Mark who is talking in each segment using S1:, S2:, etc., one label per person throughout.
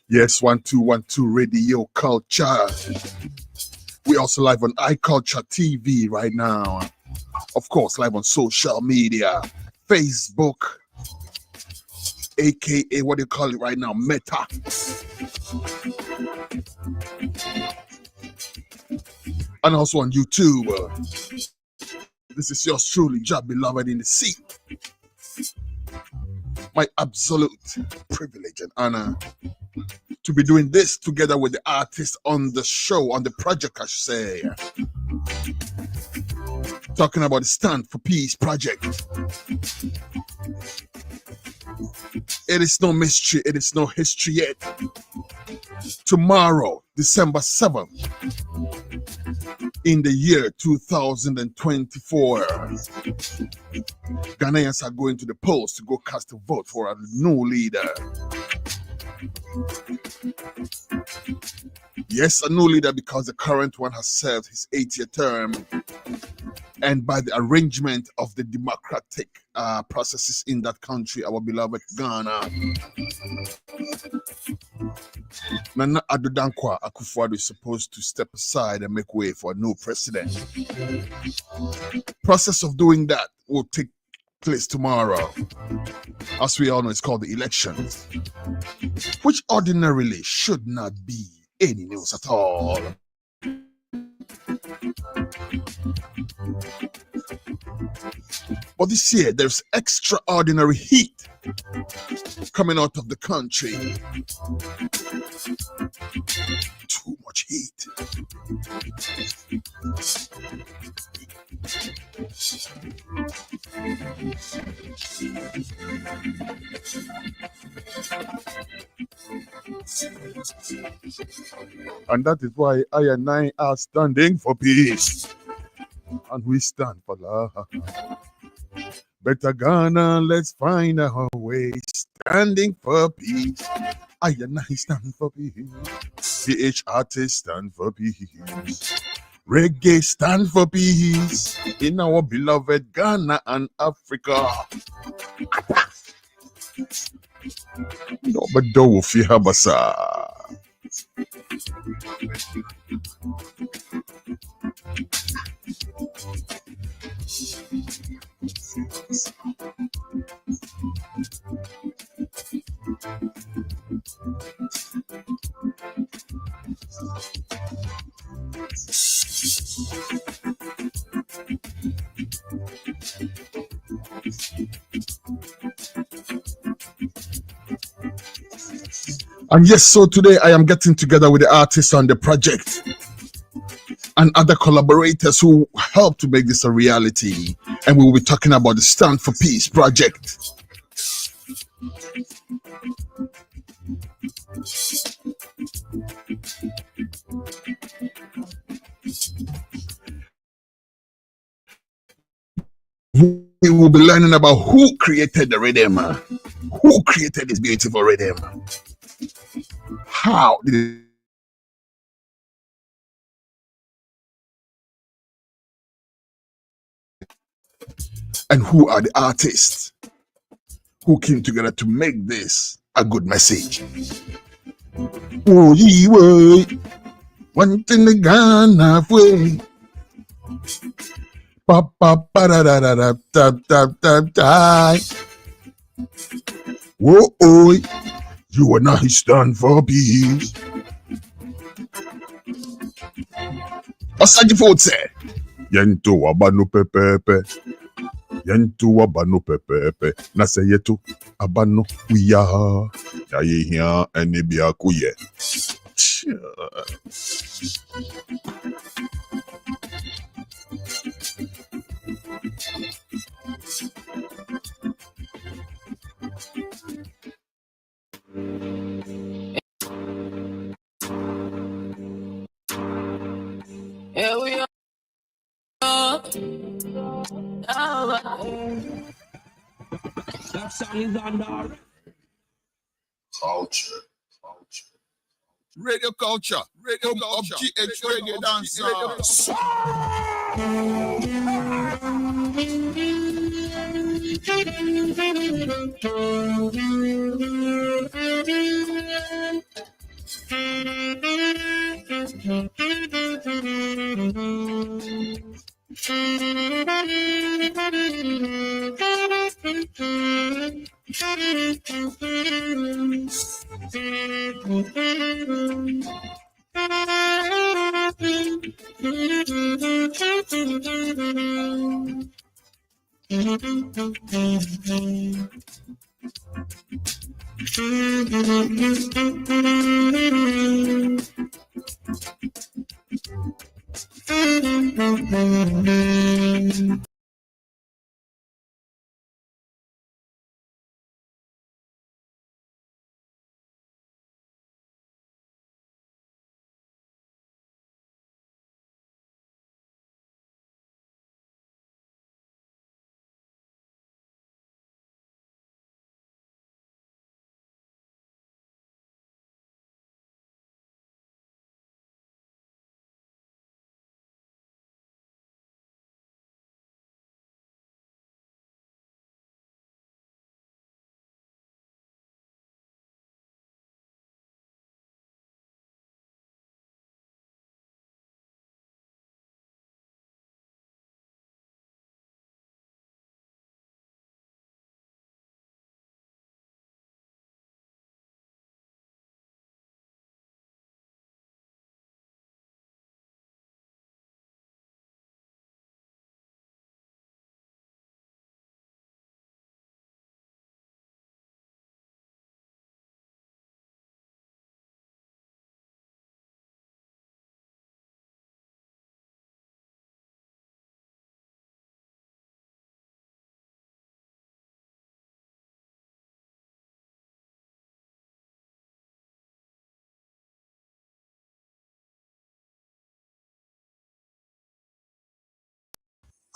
S1: Yes, 1212 Radio Culture. We also live on iCulture TV right now. Of course, live on social media, Facebook, aka what do you call it right now, Meta. And also on YouTube. This is yours truly, Jah Beloved in the Sea. My absolute privilege and honor to be doing this together with the artists on the show, on the project, I should say. Talking about the Stand for Peace project. It is no mystery, it is no history yet. Tomorrow, December 7th, in the year 2024, Ghanaians are going to the polls to go cast a vote for a new leader. Yes, a new leader because the current one has served his 8-year term. And by the arrangement of the democratic processes in that country, our beloved Ghana, Nana Addo Dankwa Akufo-Addo is supposed to step aside and make way for a new president. Process of doing that will take place tomorrow. As we all know, it's called the elections, which ordinarily should not be any news at all. But this year, there's extraordinary heat coming out of the country. Too much heat. And that is why I and I are standing for peace. And we stand for love. Better Ghana, let's find our way. Standing for peace. I and I stand for peace. PH artists stand for peace. Reggae stand for peace in our beloved Ghana and Africa. No, but do fi habasa. And yes, so today I am getting together with the artists on the project and other collaborators who helped to make this a reality. And we will be talking about the Stand for Peace project. We will be learning about who created the rhythm, who created this beautiful rhythm, how did it, and who are the artists who came together to make this a good message. Oh, ye way, one thing the Ghana way. Pa pa pa da da da da da da da da. Whoa, oh, you and I stand for peace. Osaji Fote. Yento wabano pepepe. Yento wabano pepepe. Nase yetu abano kuya. Ya ye hiya ene biya kuye.
S2: Here we are. That song is under
S1: Culture. Radio culture. Radio culture. GH reggae dance.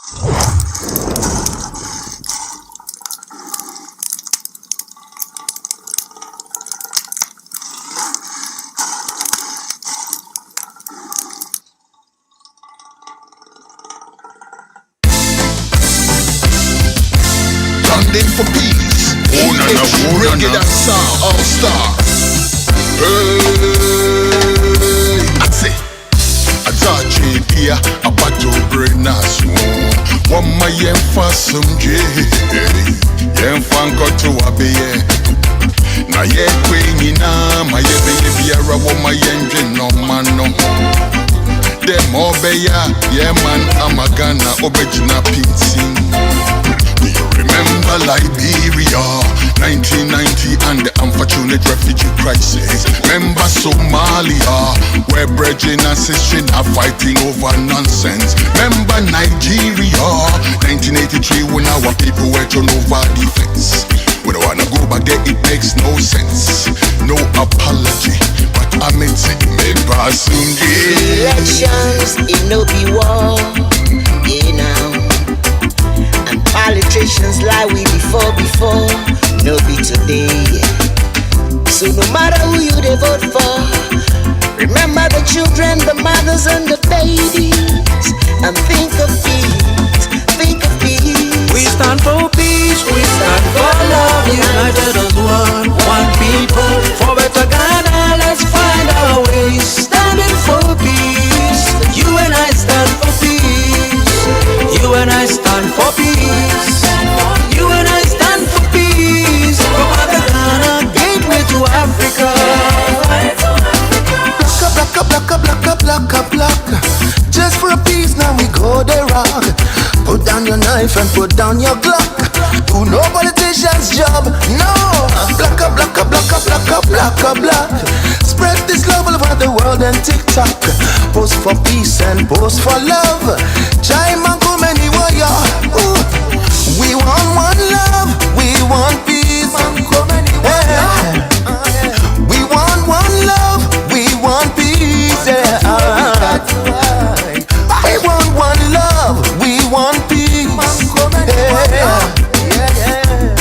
S1: Standing for peace. Reggae that sound, all stars. Hey, that's it. Azache dia abato brenas mo. Wama yemfa sumje. Yemfa nkoto wabeye. Na ye kwenyi na ma yebe biara wama yenje no mano. Dem obeya ye man amagana obejina pinsin. Do you remember Liberia, 1990 and the unfortunate refugee crisis? Remember Somalia, where brethren and sisters are fighting over nonsense? Remember Nigeria, 1983 when our people were thrown over the fence? We don't wanna go back there, it makes no sense. No apology, but I mean it may pass soon.
S3: Elections, it no be war, yeah now. And politicians lie we before, no be today, yeah. So no matter who you they vote for, remember the children, the mothers and the babies, and think of peace, think of peace.
S2: We stand for peace, we stand for love, united as one people. For better Ghana, let's find our ways. Standing for peace, you and I stand for peace. You and I stand for peace. You and I stand for peace. From Ghana, gateway to Africa.
S4: Black. Just for a piece, now we go the rock. Put down your knife and put down your Glock. Do no politician's job, no. Black. Spread this love all over the world and TikTok. Post for peace and post for love. Chai mango many warrior. We want one love, we want peace. Yeah. We want one love, we want peace. Yeah. We want one love, we want peace. Yeah.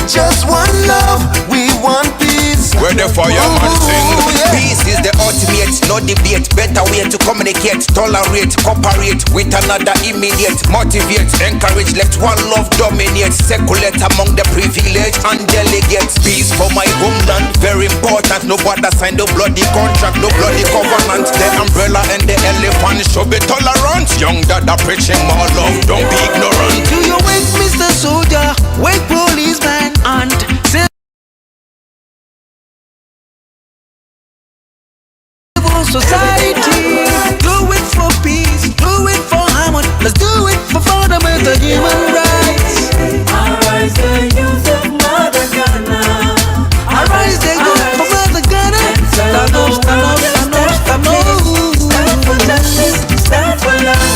S4: Just one love, we want peace.
S5: Where the fireman sing. Peace is the ultimate, no debate. Better way to communicate, tolerate, cooperate with another immediate. Motivate, encourage, let one love dominate. Circulate among the privileged and delegates. Peace for my homeland, very important. No border sign, no bloody contract, no bloody covenant. The umbrella and the elephant should be tolerant. Young dada preaching more love, don't be ignorant.
S2: Do you wake Mr. Soldier, wake policeman and society? Do it for peace, do it for harmony. Let's do it for fundamental human rights. Arise the youth of Mother Ghana. Arise the youth of Mother Ghana. Stand up, stand up, stand up, stand up. Stand for justice, stand for love.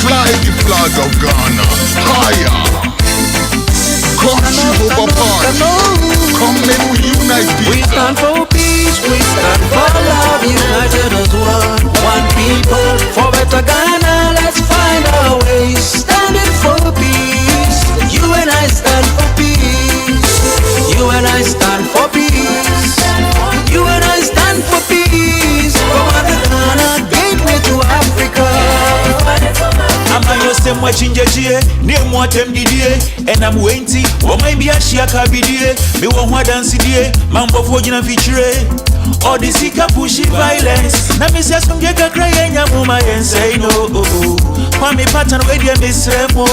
S1: Fly the flag of Ghana higher. Country over party. Come and we unite people.
S2: We stand for peace, we stand for love, united as one people. For better Ghana, let's find our ways. Standing for peace, you and I stand for peace. You and I stand for peace. You and I stand for peace. For better Ghana, gateway to Africa.
S6: I'm a same watching Jajie, name what MDDA, and I'm waiting. Or maybe I share Kabidie, me one dance idea, Mambo for Jina feature. Or the Sika pushy violence. Now, me say some Jaka cry and Yamuma and say no. Kwame pattern where they miss Remo.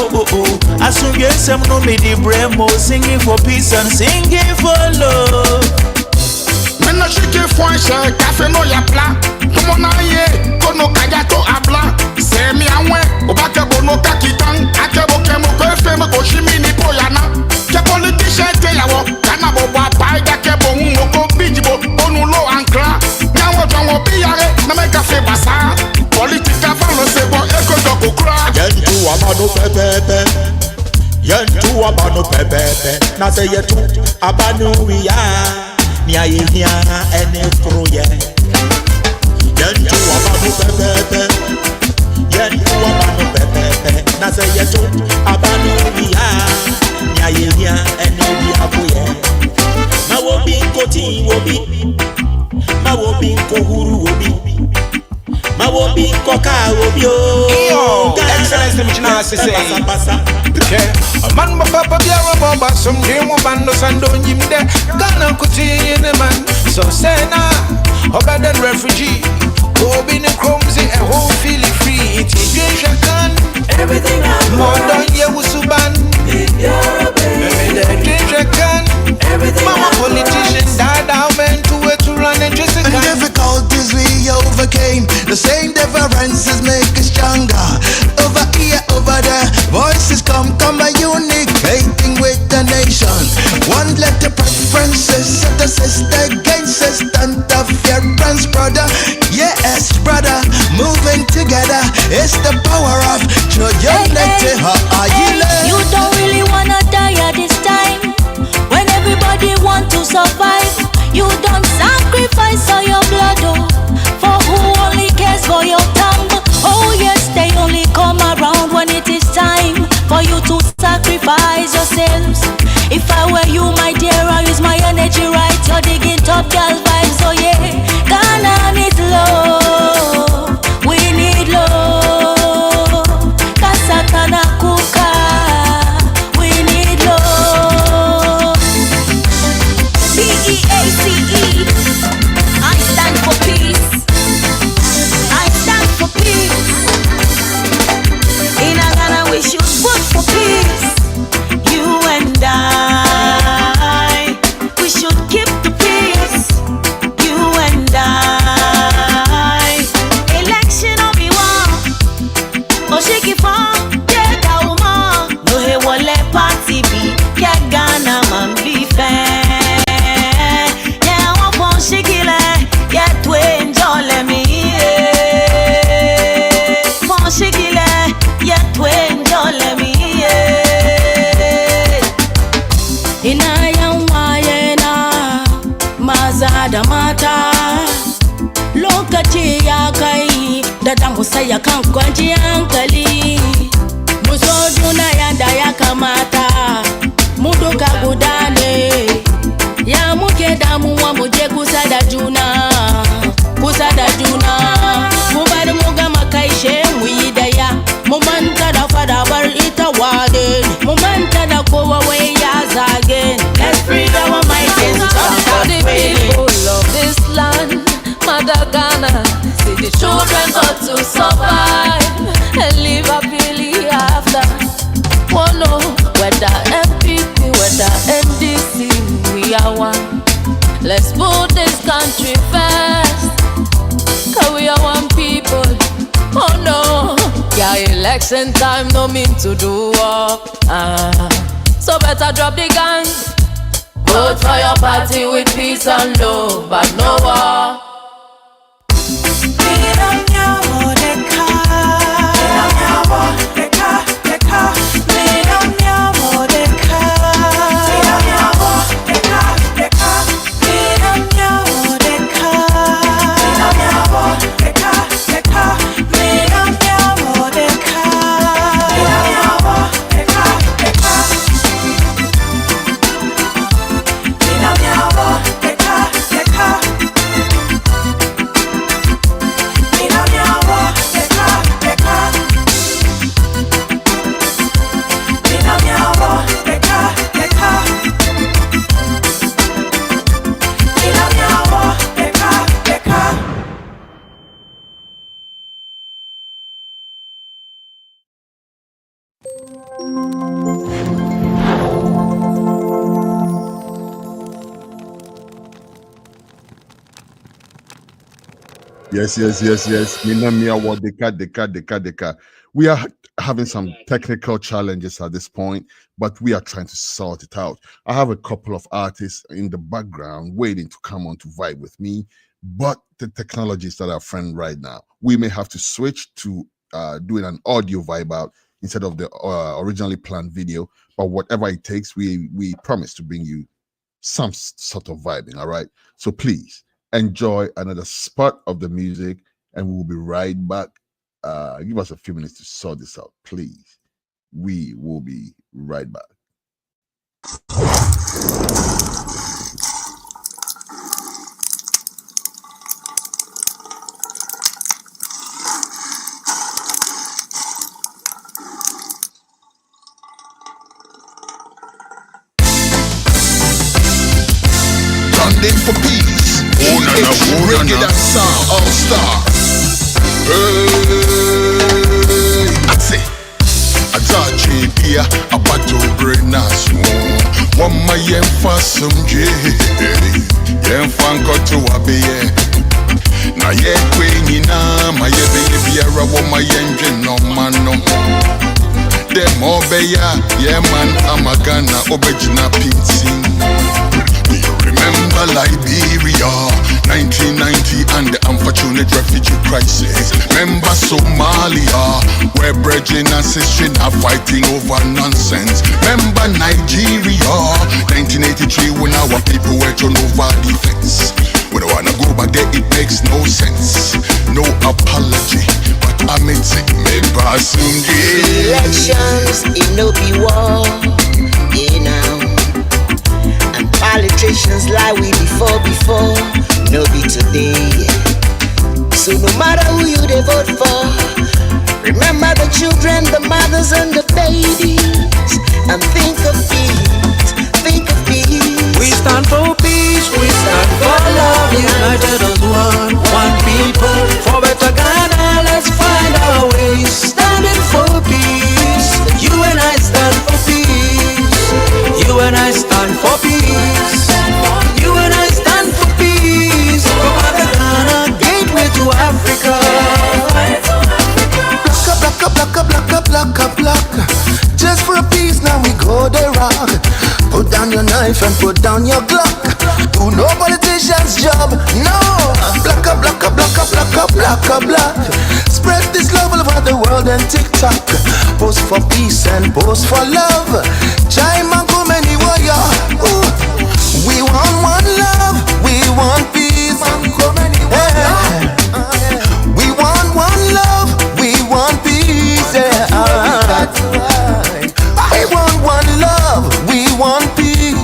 S6: As soon as some no me the Bremo, singing for peace and singing for love.
S7: When I shake it for a cafe, no ya plan. Come on, I kono kajato abla. Say me away, Obaka bono kakitan. Akebo kemo kwefe me koshimini poyana. Ke politician te yawo, kana boba pai da kebo ngoko bijibo, onulo ankla. Nyawo jango biyare, na me cafe basa. Politika falo sebo, eko doko kura.
S8: Yentu abano pepepe. Yentu abano pepepe. Na se yetu abanu ya. Nia yihia ene kruye. Yentu abano pepepe. Yentu abano pepepe. Yo,
S5: excellence, the mission has to say.
S8: A man, my papa, be a robber, some dream of bandos and don't him there. Ghana could see in the man. So say now, other than refugee. Go be the crumbsy and whole feel free. It's a dream can.
S2: Everything I
S8: More than you was suban.
S2: you're a baby.
S8: The dream can.
S2: Everything
S8: Mama politicians died out, man, to run and just a
S4: And
S8: gun.
S4: difficulties we overcame. The same differences make us stronger. Over here, over there, voices come a unique hating with the nation. One letter preferences set a sister against sister. Interference, brother. Yes, brother. Moving together. It's the power of unity.
S9: You don't really wanna die at this time. When everybody want to survive, you don't sacrifice all your blood, oh, for who only cares for your tongue. Oh yes, they only come around when it is time for you to sacrifice yourselves. If I were you, my dear, I use my energy right. You're digging top girl vibes, oh yeah. Ghana needs love, we need love. Kasakana kuka, we need love. PEACE, I stand for peace. I stand for peace. In a Ghana we should vote for peace. You and I, we should keep the peace. You and I, election on me one. Oshiki fun, get out man. No he wole party be, get Ghana man be fair. Yeah, one pon shikile, get to enjoy me. Pon shikile, get to enjoy me. Inayawayena mazada mata lokaci ya kai da damu sai ya kan kwanci hankali mu so juna yanda ya kamata mu duka guda ne ya muke damuwa mu je kusa da juna mu bari mu gama kai she mu yi daya mu manta da fadabar ita wade mu manta da kowa wai ya zage. Let's free our minds and stop
S10: For the people of this land, Mother Ghana, see the children got to survive and live happily after. Oh no, whether MPP, whether NDC, we are one. Let's put this country first, 'cause we are one people. Oh no, yeah, election time no mean to do up. So better drop the guns. Vote for your party with peace and love, but no war.
S1: Yes. Minamia Deka. We are having some technical challenges at this point, but we are trying to sort it out. I have a couple of artists in the background waiting to come on to vibe with me, but the technology is not our friend right now. We may have to switch to doing an audio vibe out instead of the originally planned video, but whatever it takes, we promise to bring you some sort of vibing. All right, so please enjoy another spot of the music and we'll be right back. Give us a few minutes to sort this out, please. We will be right back. standing for peace. Reggae that sound, all stars. Hey, that's it. Azachi dia abato brenas mo. Wama yemfa sumje. Yemfa nkoto wabiye. Na ye kwenyi na ma ye be biara wama yenje no mano. Dem obeya ye man amagana obejina pinsin. Do you remember Liberia, 1990 and the unfortunate refugee crisis? Remember Somalia, where brethren and sisters are fighting over nonsense? Remember Nigeria, 1983 when our people were thrown over the fence? We don't wanna go back there, it makes no sense. No apology, but I'm it.
S3: Elections, it no be war, yeah now. And politicians lie we before, no be today, yeah. So no matter who you they vote for, remember the children, the mothers and the babies, and think of peace, think of peace.
S2: We stand for peace, we stand for love, united as one people. For better Ghana, let's find our ways, standing for peace. You and I stand for peace. You and I stand for peace. You and I stand for peace. From Ghana, gateway to Africa. Block. Just for a peace, now we go the rock. Put down your knife and put down your Glock. Do no politician's job, no. Block. Spread this love all over the world and TikTok. Post for peace and post for love. Chai mango many warrior. We want one love, we want peace. We want one love, we want peace. We want one love, we want peace.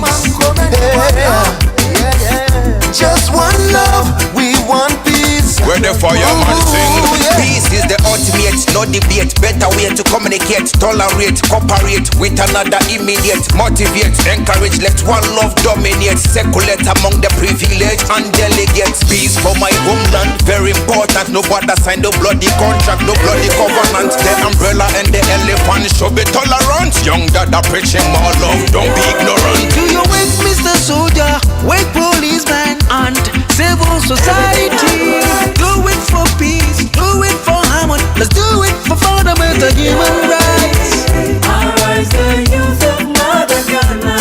S2: Just one love, we want peace.
S5: Where the fireman sing. Peace is the ultimate, no debate. Better way to communicate, tolerate, cooperate with another immediate. Motivate, encourage, let one love dominate. Circulate among the privileged and delegates. Peace for my homeland, very important. No bother sign the bloody contract, no bloody covenant. The umbrella and the elephant should be tolerant. Young dada preaching more love, don't be ignorant.
S2: Do you wake Mr. Soldier, wake policeman and civil society? Do it for peace, do it for harmony. Let's do it for fundamental human rights.
S11: Arise the youth of Mother Ghana.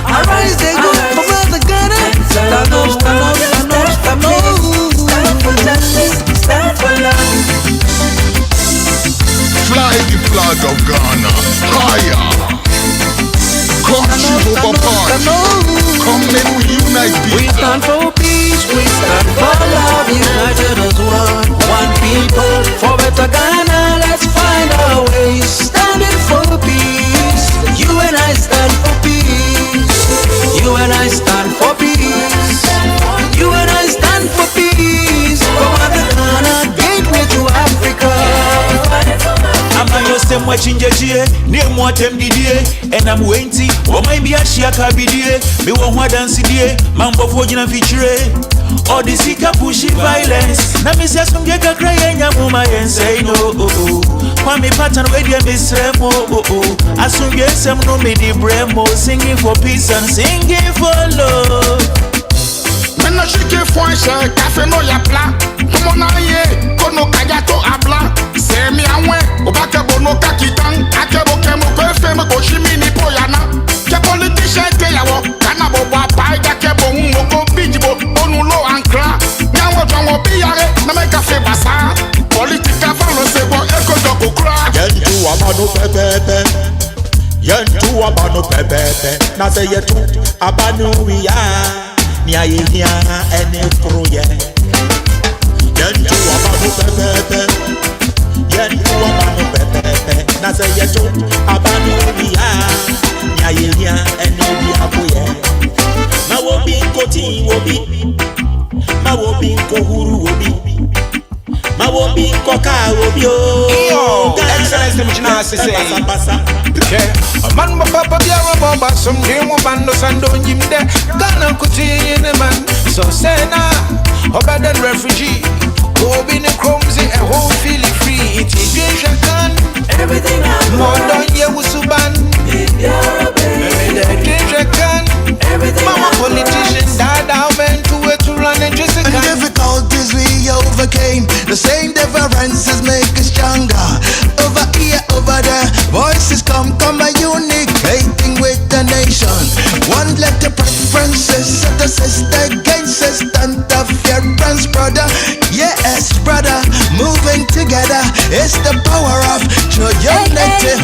S2: Arise the youth of Mother Ghana. Stand up.
S11: Stand for justice, stand for love.
S1: Fly the flag of Ghana higher. Come apart. Come make we unite people.
S2: We stand for peace, we stand for love, united as one people. For better Ghana, let's find our ways, standing for peace. You and I stand for peace. You and I stand for peace. You and I stand for peace. For better Ghana, gateway to Africa.
S6: Amanyose mwachinjejie ni mwatem didie and I'm waiting o may be a shiaka bidie me won't dance die mambo fojina feature all the sika pushy violence na me say some geka cry nyamuma yen say no kwa me pattern we dey misremo asumye sem no me di bremo singing for peace and singing for love.
S7: Mena shike fwanshe kafe no ya pla. Tomo na ye kono kaya to abla. Se mi anwe obake bono kakitan. Akebo kemo kwefe me koshimi ni poyana. Ke politician ke yawo kana bo ba pai da ke bo ngoko bijibo onu lo ankra. Nyawo janwo biyare na me kafe basa. Politika falo se bo eko doko kra.
S12: Yentu abano pepepe. Yentu abano pepepe. Na se yetu abanu wiya. Ni ayehia ene kruye. Yentu abano pepepe. Yentu abano pepepe. Na se yetu abanu wiya. Ni ayehia ene biakoye. Ma wobi nkoti wobi. Ma wobi nkohuru wobi. Ma wobi nkoka wobi o.
S8: Yo, Excellency Mchina say yeah, a man my papa be a robber, some day mo bando sando him there. Ghana kuti in the man, so say na, over than refugee. Go be the crumbs, a whole feeling free. It's a can everything more than you suban. Mama politicians died out meant to it to run and just
S4: and difficulties we overcame. The same differences make us stronger. Over here, over there, voices come by uniting with the nation. One letter preferences, set a sister against sister, interference, brother. Yes, brother, moving together is the power of unity.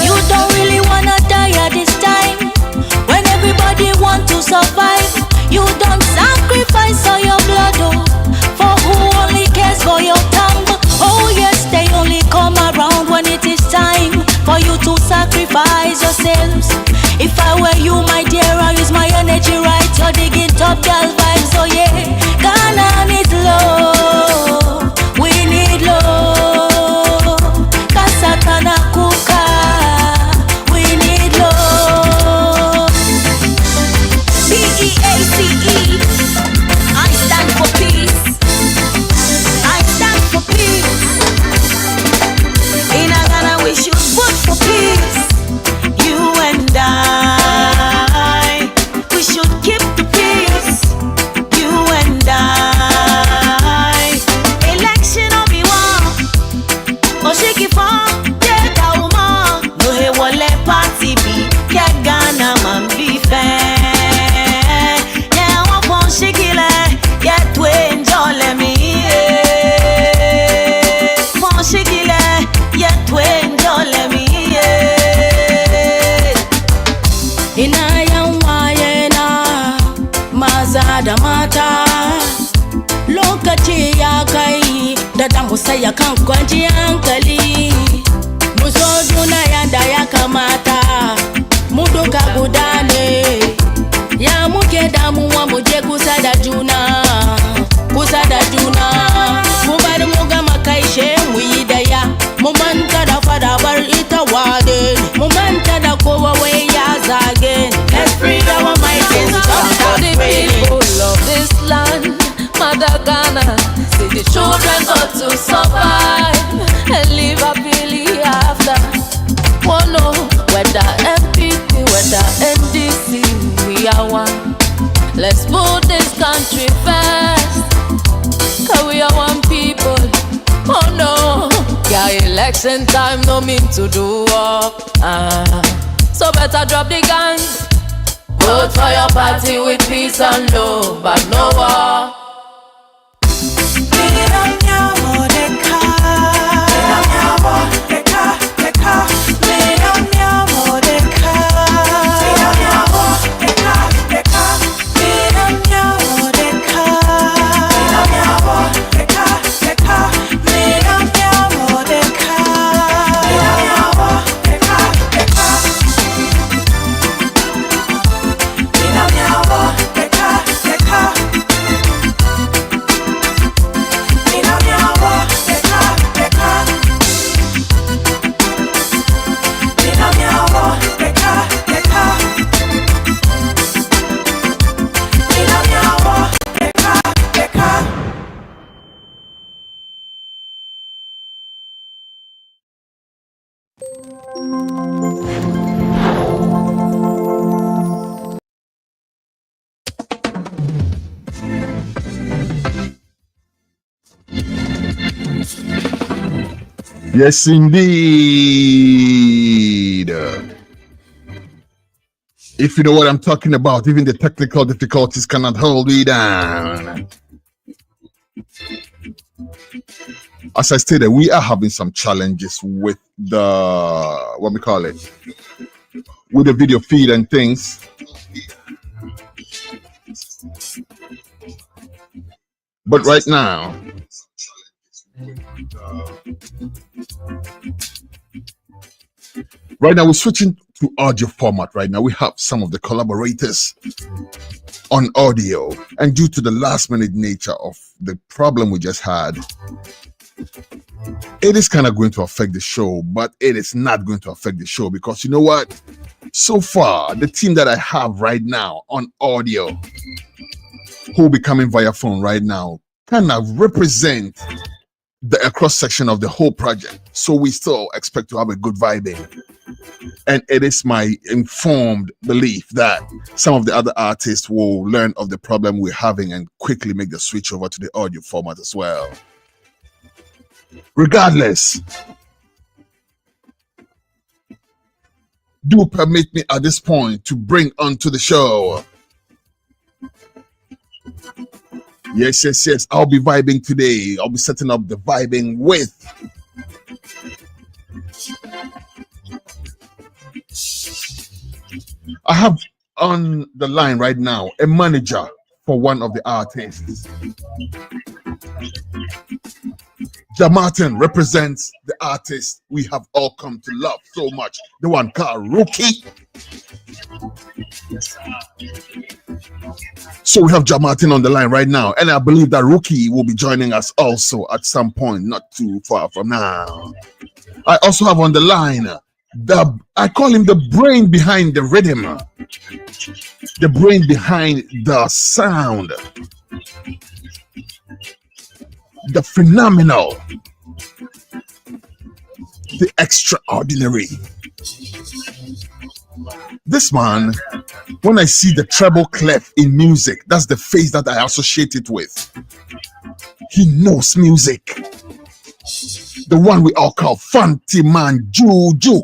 S9: You don't really wanna die at this time when everybody want to survive. You don't sacrifice all your blood, oh, for who only cares for your tongue. Oh yes, they only come around when it is time for you to sacrifice yourselves. If I were you, my dear, I use my energy right. You're digging top girl vibes, so yeah. Ghana needs love, we need love. Kasakana kuka, we need love. PEACE, I stand for peace. I stand for peace. In Ghana we should vote for peace. You and I, we should keep the peace. You and I, election of the war. Oshiki for take a woman. No he wole party be ke Ghana man be fair. Yeah, one pon shikile, yeah to enjoy me. Pon shikile, yeah to enjoy me. Inayan maza da mata lokaci ya kai da damu sai ya kan kwanci hankali mu so juna yanda ya kamata mu duka guda ne ya muke damuwa mu je kusa da juna mu bar mu gama kai she mu yi daya mu manta da fada bar ita wade mu manta da kowa wai ya zage. Let's free our minds and stop
S10: For the people of this land, Mother Ghana, see the children got to survive and live happily after. Oh no, whether MPP, whether NDC, we are one. Let's put this country first, cause we are one people. Oh no, yeah, election time no mean to do up. So better drop the guns. Vote for your party with peace and love, but no war.
S1: Yes, indeed. If you know what I'm talking about, even the technical difficulties cannot hold me down. As I stated, we are having some challenges with the, what we call it, with the video feed and things. But right now, we're switching to audio format. Right now, we have some of the collaborators on audio, and due to the last minute nature of the problem we just had, It is kind of going to affect the show, but it is not going to affect the show because you know what? So far, the team that I have right now on audio, who will be coming via phone right now, kind of represent the cross section of the whole project. So we still expect to have a good vibing. And it is my informed belief that some of the other artists will learn of the problem we're having and quickly make the switch over to the audio format as well. Regardless, do permit me at this point to bring onto the show. Yes. I'll be vibing today. I'll be setting up the vibing with I have on the line right now a manager for one of the artists. Jamartin represents the artist we have all come to love so much, the one called Rookie. So we have Jamartin on the line right now, and I believe that Rookie will be joining us also at some point, not too far from now. I also have on the line I call him the brain behind the rhythm, the brain behind the sound, the phenomenal, the extraordinary. This man, when I see the treble clef in music, that's the face that I associate it with. He knows music. The one we all call Fanti Man Juju.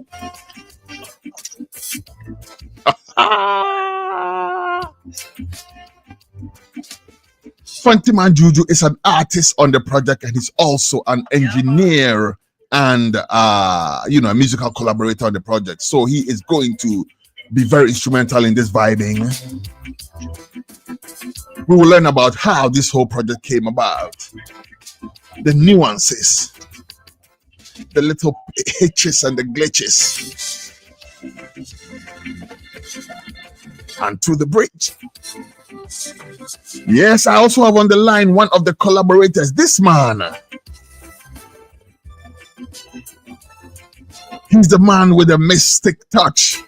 S1: Fanti Man Juju is an artist on the project, and he's also an engineer and a musical collaborator on the project. So he is going to be very instrumental in this vibing. We will learn about how this whole project came about, the nuances, the little hitches and the glitches, and to the bridge. Yes, I also have on the line one of the collaborators. This man, he's the man with a mystic touch.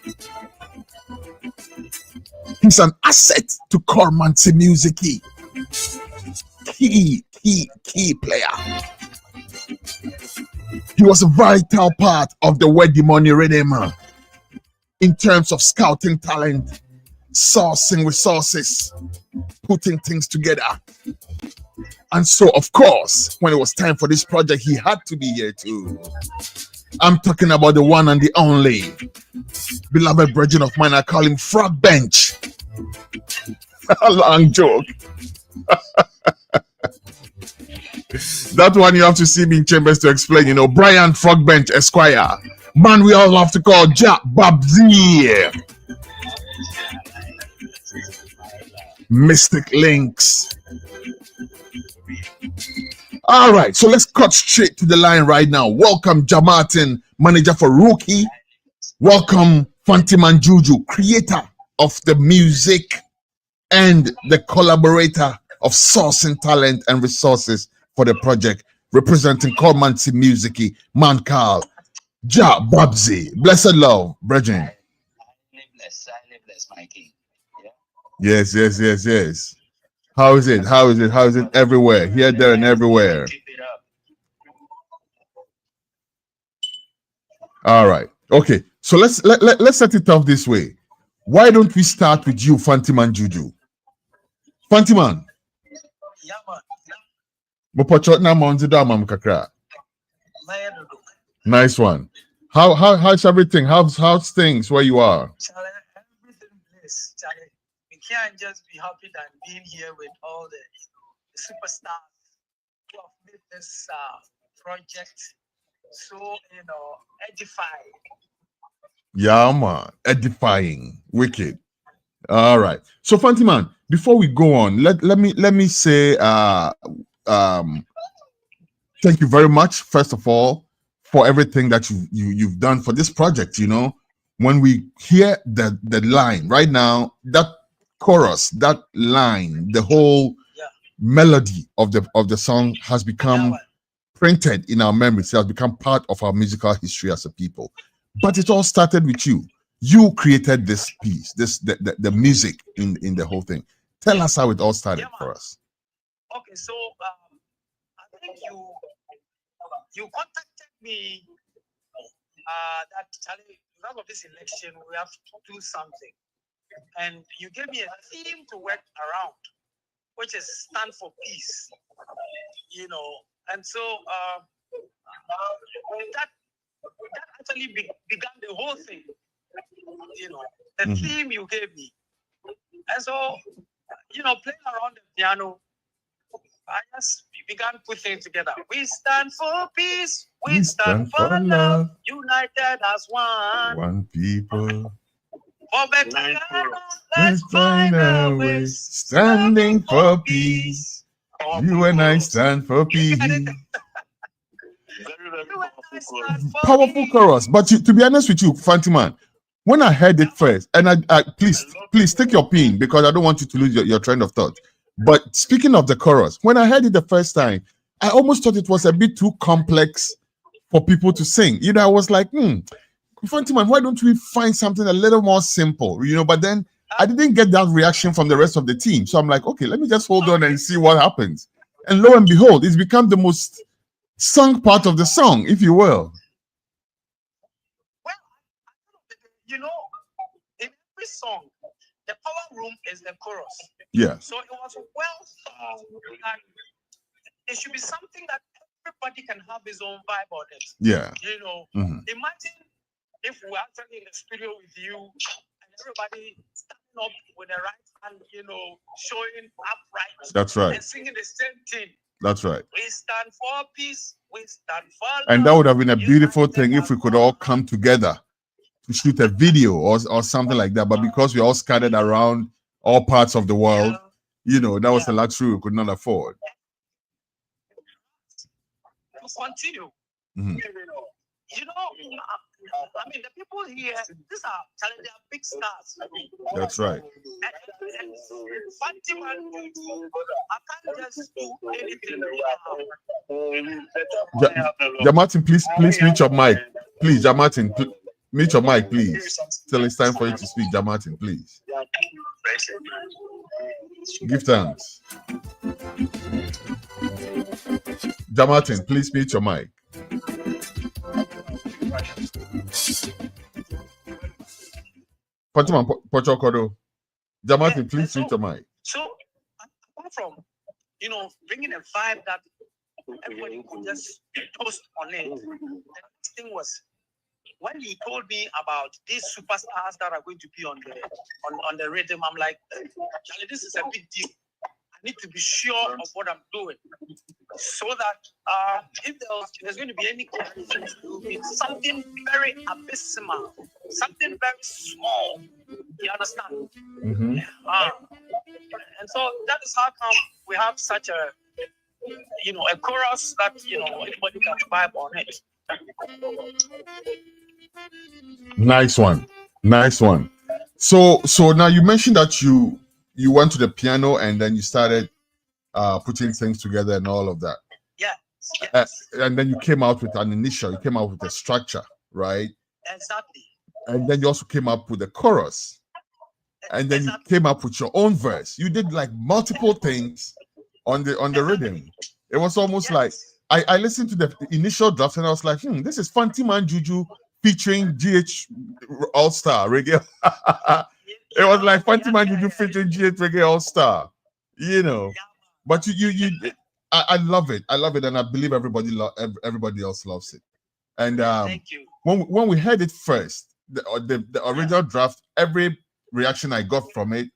S1: He's an asset to Cormancy Music. Key player. He was a vital part of the Where the Money Rhythm in terms of scouting talent, sourcing resources, putting things together. And so, of course, when it was time for this project, he had to be here too. I'm talking about the one and the only beloved brethren of mine. I call him Frog Bench. A long joke. That one you have to see me in chambers to explain. Brian Frog Bench Esquire, man we all love to call Jack Babsy. Mystic Links. All right, so let's cut straight to the line right now. Welcome Jamartin, manager for Rookie. Welcome Fanti Man Juju, creator of the music and the collaborator of sourcing talent and resources for the project, representing Cormancy Music, man called Ja Babsy. Blessed love, brethren.
S13: I live blessed, my king.
S1: Yes. How is it everywhere? Here, there, and everywhere.
S13: Keep it up.
S1: All right. Okay. So let's set it off this way. Why don't we start with you, Fanti Man Juju? Fanti Man.
S13: Yeah, man.
S1: Nice one. How's everything? How's things where you are?
S13: Everything blessed. Charlie. We can't just be happy than being here with all the superstars who have made this project so edifying.
S1: Yeah, man. Edifying. Wicked. All right. So Fanti Man, before we go on, let me say thank you very much, first of all, for everything that you've done for this project. When we hear the line right now, that chorus, that line, the whole melody of the song has become printed in our memories. It has become part of our musical history as a people. But it all started with you. You created this piece, the music in the whole thing. Tell us how it all started for us.
S13: Okay, so I think you contacted me that Charlie, because of this election, we have to do something. And you gave me a theme to work around, which is stand for peace. You know, and so that actually began the whole thing. You know, the theme you gave me. And so, you know, playing around the piano, I just began putting things together. We stand for peace. We stand for love. United as one.
S1: One people.
S13: For better,
S1: let's find our way. Standing for peace. You and I stand for peace. Powerful chorus. But to be honest with you, Fantiman, when I heard it first, and I please take your pin because I don't want you to lose your train of thought. But speaking of the chorus, when I heard it the first time, I almost thought it was a bit too complex for people to sing. You know, I was like, Fantiman, why don't we find something a little more simple? You know, but then I didn't get that reaction from the rest of the team. So I'm like, okay, let me just hold on and see what happens. And lo and behold, it's become the most sung part of the song, if you will.
S13: Well, you know, in every song, the power room is the chorus.
S1: Yeah.
S13: So it was well thought that it should be something that everybody can have his own vibe on it.
S1: Yeah.
S13: You know, imagine if we're actually in the studio with you and everybody standing up with the right hand, you know, showing upright.
S1: That's right.
S13: And singing the same thing.
S1: That's right.
S13: We stand for peace. We stand for love.
S1: And that would have been a beautiful thing if we could all come together to shoot a video or something like that. But because we're all scattered around all parts of the world, you know, that was a luxury we could not afford.
S13: To continue. You know, I mean, the people here, these are they are big stars.
S1: That's right.
S13: And Fantiman, I can't just do anything.
S1: Martin, please mute your mic. Please, Martin, mute your mic, please. Till it's time for you to speak, Martin, please. Give thanks. Martin, please mute your mic. Fatima Pochokodo. Martin, please mute your mic.
S13: So, apart from, you know, bringing a vibe that everybody could just toast on it, the next thing was when he told me about these superstars that are going to be on the rhythm. I'm like, Charlie, this is a big deal. I need to be sure of what I'm doing, so that if there's going to be any confusion, it will be something very abysmal, something very small. You understand? And so that is how come we have such a, you know, a chorus that, you know, anybody can vibe on it.
S1: Nice one. So now you mentioned that you went to the piano and then you started putting things together and all of that.
S13: Yes.
S1: And then you came out with an initial, you came out with a structure, right?
S13: Exactly.
S1: And then you also came up with a chorus. And then you came up with your own verse. You did like multiple things on the rhythm. It was almost like I listened to the initial draft and I was like, this is Fantiman Juju featuring GH All Star Reggae. It was like Fantiman Juju featuring GH Reggae All Star, you know. But I love it. I love it, and I believe everybody else loves it. And
S13: thank you.
S1: When we heard it first, the original draft, every reaction I got from it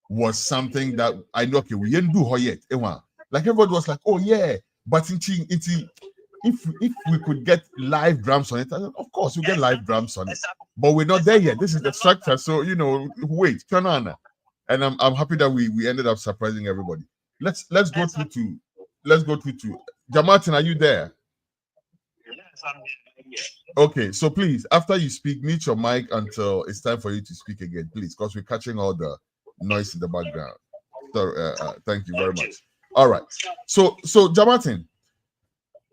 S1: was something that I know. Okay, we didn't do her yet. Like everybody was like, "Oh yeah," but if we could get live drums on it, of course we get live drums on it. But we're not there yet. This is the structure, so you know, wait, turn on. And I'm happy that we ended up surprising everybody. Let's go through to Martin, are you there?
S13: Yes, I'm here.
S1: Okay, so please, after you speak, mute your mic until it's time for you to speak again, please, because we're catching all the noise in the background. So thank you very much. All right. So Martin,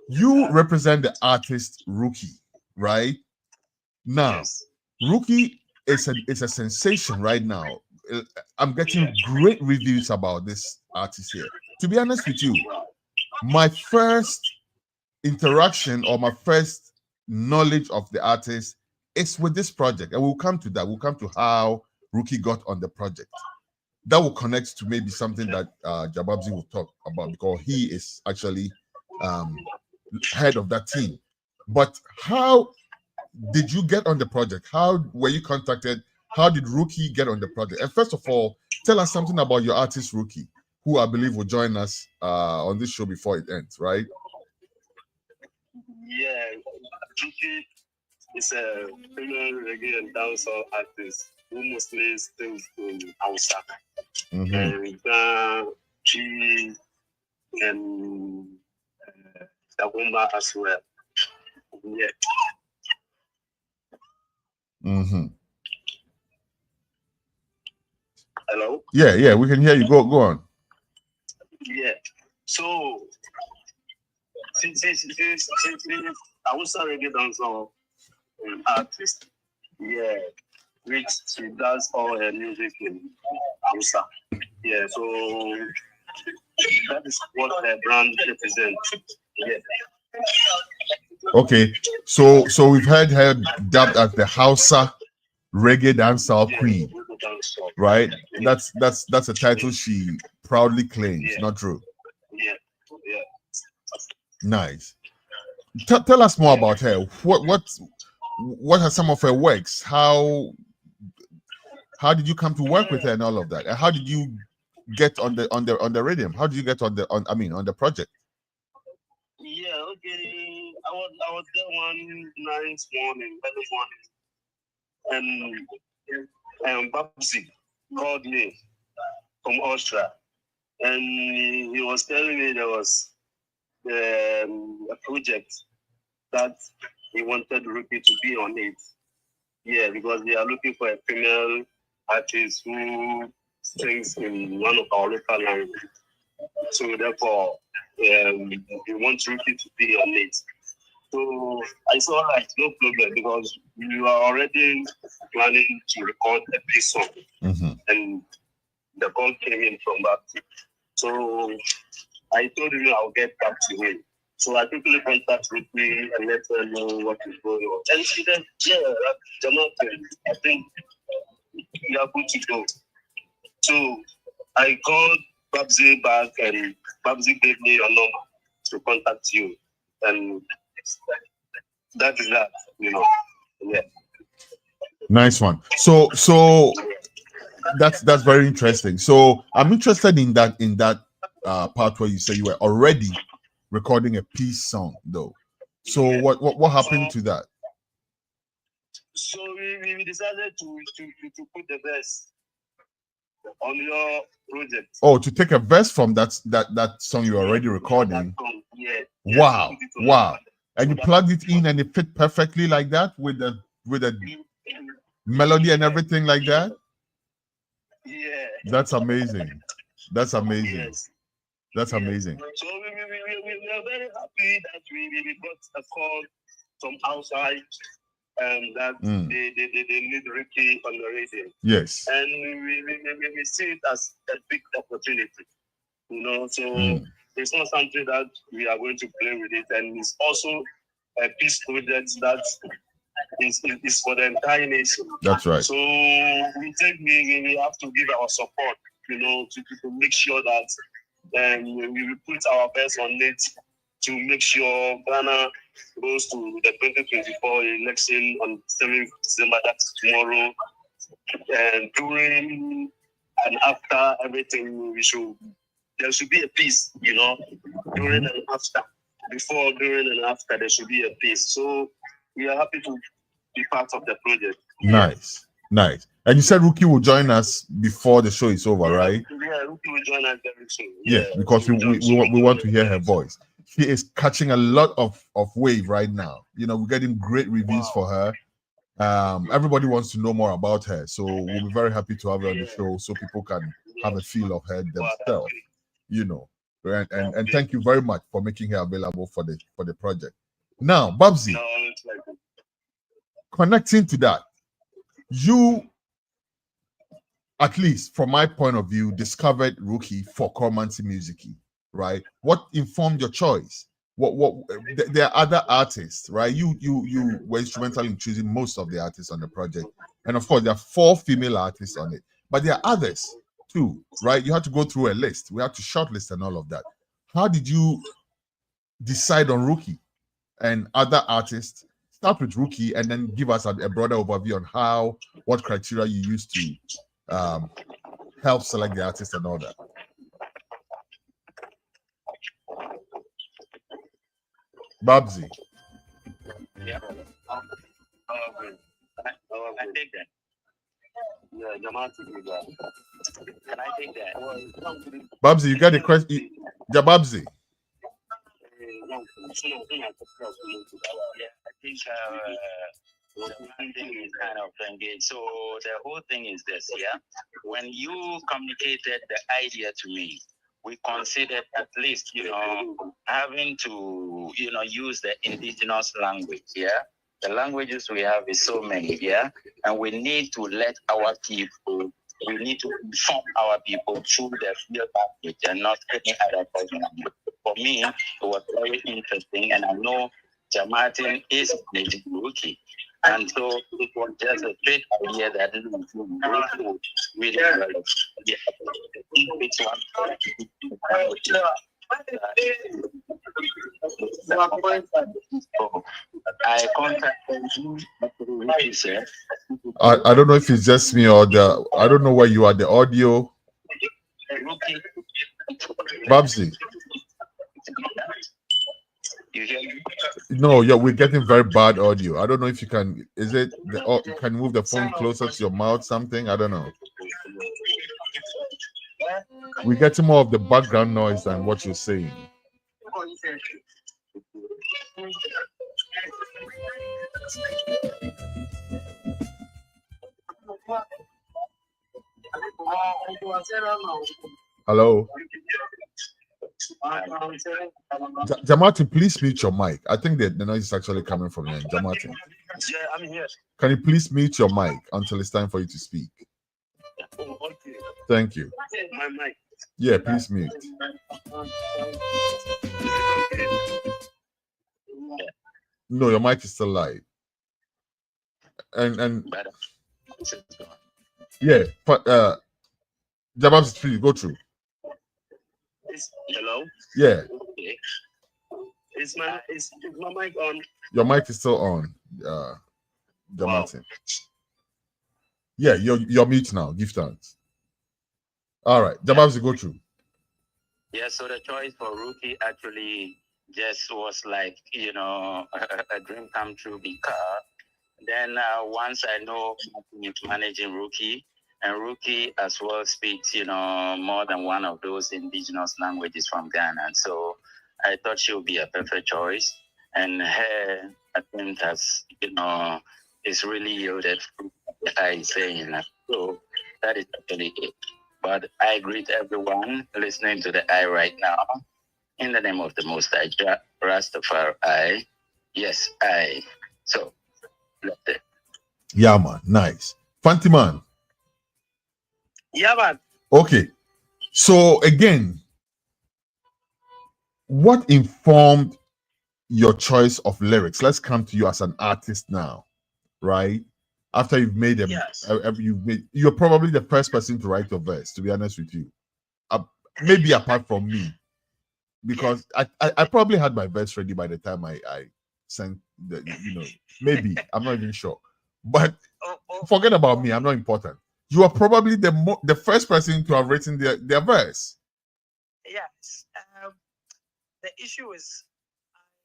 S1: You represent the artist Rookie, right? Now, Rookie is a sensation right now. I'm getting great reviews about this artist here. To be honest with you, my first interaction or my first knowledge of the artist is with this project, and we'll come to that. We'll come to how Rookie got on the project. That will connect to maybe something that Jababzi will talk about, because he is actually head of that team. But how did you get on the project? How were you contacted? How did Rookie get on the project? And first of all, tell us something about your artist Rookie, who I believe will join us on this show before it ends, right?
S14: Yeah, Rookie is a female reggae and dancehall artist who mostly sings in Hausa. And she and Tagumba as well. Yeah. Hello?
S1: Yeah, we can hear you. Go on.
S14: Yeah. So she's Hausa reggae dancehall artist. Yeah. Which she does all her music in Hausa. Yeah, so that is what her brand represents. Yeah.
S1: Okay, so we've heard her dubbed as the Hausa reggae dancehall queen, right? That's a title she proudly claims. Not true?
S14: Yeah.
S1: Nice. Tell us more about her. What are some of her works? How did you come to work with her and all of that? And how did you get on the rhythm? How did you get on the project?
S14: Yeah, okay. I was there one nice morning, early morning, and Babsi called me from Austria, and he was telling me there was a project that he wanted Rookie to be on it. Yeah, because they are looking for a female artist who sings in one of our local languages. So therefore, we want Rookie to be on it. So I saw like no problem, because we were already planning to record a piece song, and the call came in from that. So I told him I'll get back to him. So I quickly contacted Rookie and let her know what is going on. And she said, yeah, Jonathan, I think you are good to go. So I called Babzi back, and Babzi gave me your number to contact you. And that is that, Yeah.
S1: Nice one. So that's very interesting. So I'm interested in that part where you say you were already recording a peace song, though. So what happened to that?
S14: So we decided to put the verse on your project.
S1: Oh, to take a verse from that song you're already recording.
S14: Yeah.
S1: Wow. And you plugged it in and it fit perfectly like that with the melody and everything like that?
S14: Yeah.
S1: That's amazing. Yes. That's
S14: Yeah.
S1: amazing.
S14: So we are very happy that we got a call from outside, and that they need Ricky on the radio.
S1: Yes.
S14: And we see it as a big opportunity, so it's not something that we are going to play with it, and it's also a peace project that is for the entire nation.
S1: That's right.
S14: So we have to give our support, to make sure that we will put our best on it to make sure Ghana goes to the 2024 election on 7th December, that's tomorrow. And during and after everything, there should be a peace, during and after. Before, during, and after, there should be a peace. So we are happy to be part of the project.
S1: Nice. And you said Rookie will join us before the show is over, right?
S14: Yeah, Rookie will join us very soon.
S1: Yeah, because we want to hear her voice. She is catching a lot of wave right now. We're getting great reviews for her. Everybody wants to know more about her, so we'll be very happy to have her on the show so people can have a feel of her themselves. And thank you very much for making her available for the project. Now, Babsy, connecting to that, you, at least from my point of view, discovered Rookie for Cormancy Music, right? What informed your choice? There are other artists, right? You were instrumental in choosing most of the artists on the project, and of course there are 4 female artists on it, but there are others too, right? You had to go through a list. We had to shortlist and all of that. How did you decide on Rookie and other artists? Start with Rookie and then give us a broader overview on what criteria you used to help select the artist and all that. Babsy.
S14: Yeah. I take that. Yeah, can I take that?
S1: Babsy, you got a question? Babsy.
S14: Yeah, I think one thing is kind of engaged. So the whole thing is this, yeah. When you communicated the idea to me, we considered at least, having to, use the indigenous language, yeah. The languages we have is so many, yeah, and we need to let our people. We need to inform our people through the field language and not any other person. For me, it was very interesting, and I know Martin is native Rookie. And so it was just a great idea that really develop. I contacted you.
S1: I don't know if it's just me or I don't know where you are, the audio. Babsy.
S14: You hear me?
S1: No, yeah, we're getting very bad audio. I don't know if you can. Is it you can move the phone closer to your mouth? Something, I don't know. We're getting more of the background noise than what you're saying. Hello. Jamati, please mute your mic. I think that the noise is actually coming from you, Jamati.
S14: Yeah, I'm here.
S1: Can you please mute your mic until it's time for you to speak?
S14: Oh, okay.
S1: Thank you.
S14: My mic.
S1: Yeah, please mute. No, your mic is still live. And yeah, but Jababs, please go through.
S14: Hello?
S1: Yeah.
S14: Okay. Is my mic on?
S1: Your mic is still on, Martin. Yeah, you're mute now. Give thanks. All right, Jababs, go through.
S14: Yeah, so the choice for Rookie actually just was like, a dream come true, because then once I know managing Rookie, and Rookie as well speaks, more than one of those indigenous languages from Ghana. And so I thought she would be a perfect choice. And her attempt has, is really yielded fruit, I saying. So that is actually it. But I greet everyone listening to the eye right now. In the name of the Most High, Rastafari. Yes, I. So, that's it.
S1: Yeah, man. Nice. Fantiman.
S13: Yeah, man.
S1: Okay. So, again, what informed your choice of lyrics? Let's come to you as an artist now, right? After you've made them,
S13: yes.
S1: You're probably the first person to write a verse, to be honest with you. Maybe apart from me, because I probably had my verse ready by the time I sent the, maybe I'm not even sure. But forget about me, I'm not important. You are probably the first person to have written their verse.
S13: Yes. The issue is,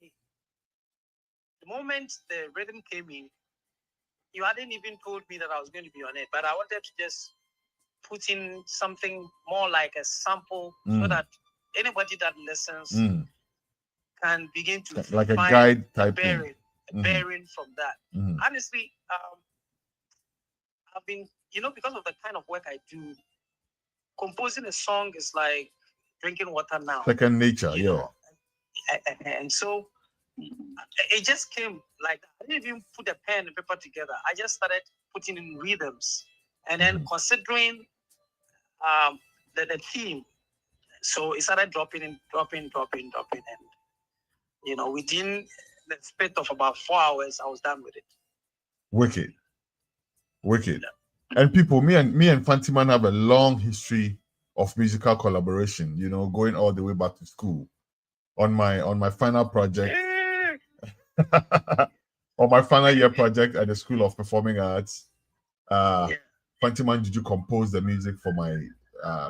S13: the moment the rhythm came in, you hadn't even told me that I was going to be on it, but I wanted to just put in something more like a sample so that anybody that listens can begin to
S1: like a
S13: find
S1: guide type
S13: bearing from that. Honestly, I've been, because of the kind of work I do, composing a song is like drinking water now.
S1: Second nature, yeah.
S13: And so it just came like I didn't even put a pen and paper together. I just started putting in rhythms and then considering the theme. So it started dropping, and within the space of about 4 hours, I was done with it.
S1: Wicked. And people, me and Fantiman have a long history of musical collaboration, going all the way back to school. On my final project, on my final year project at the School of Performing Arts, Fantiman, did you compose the music for my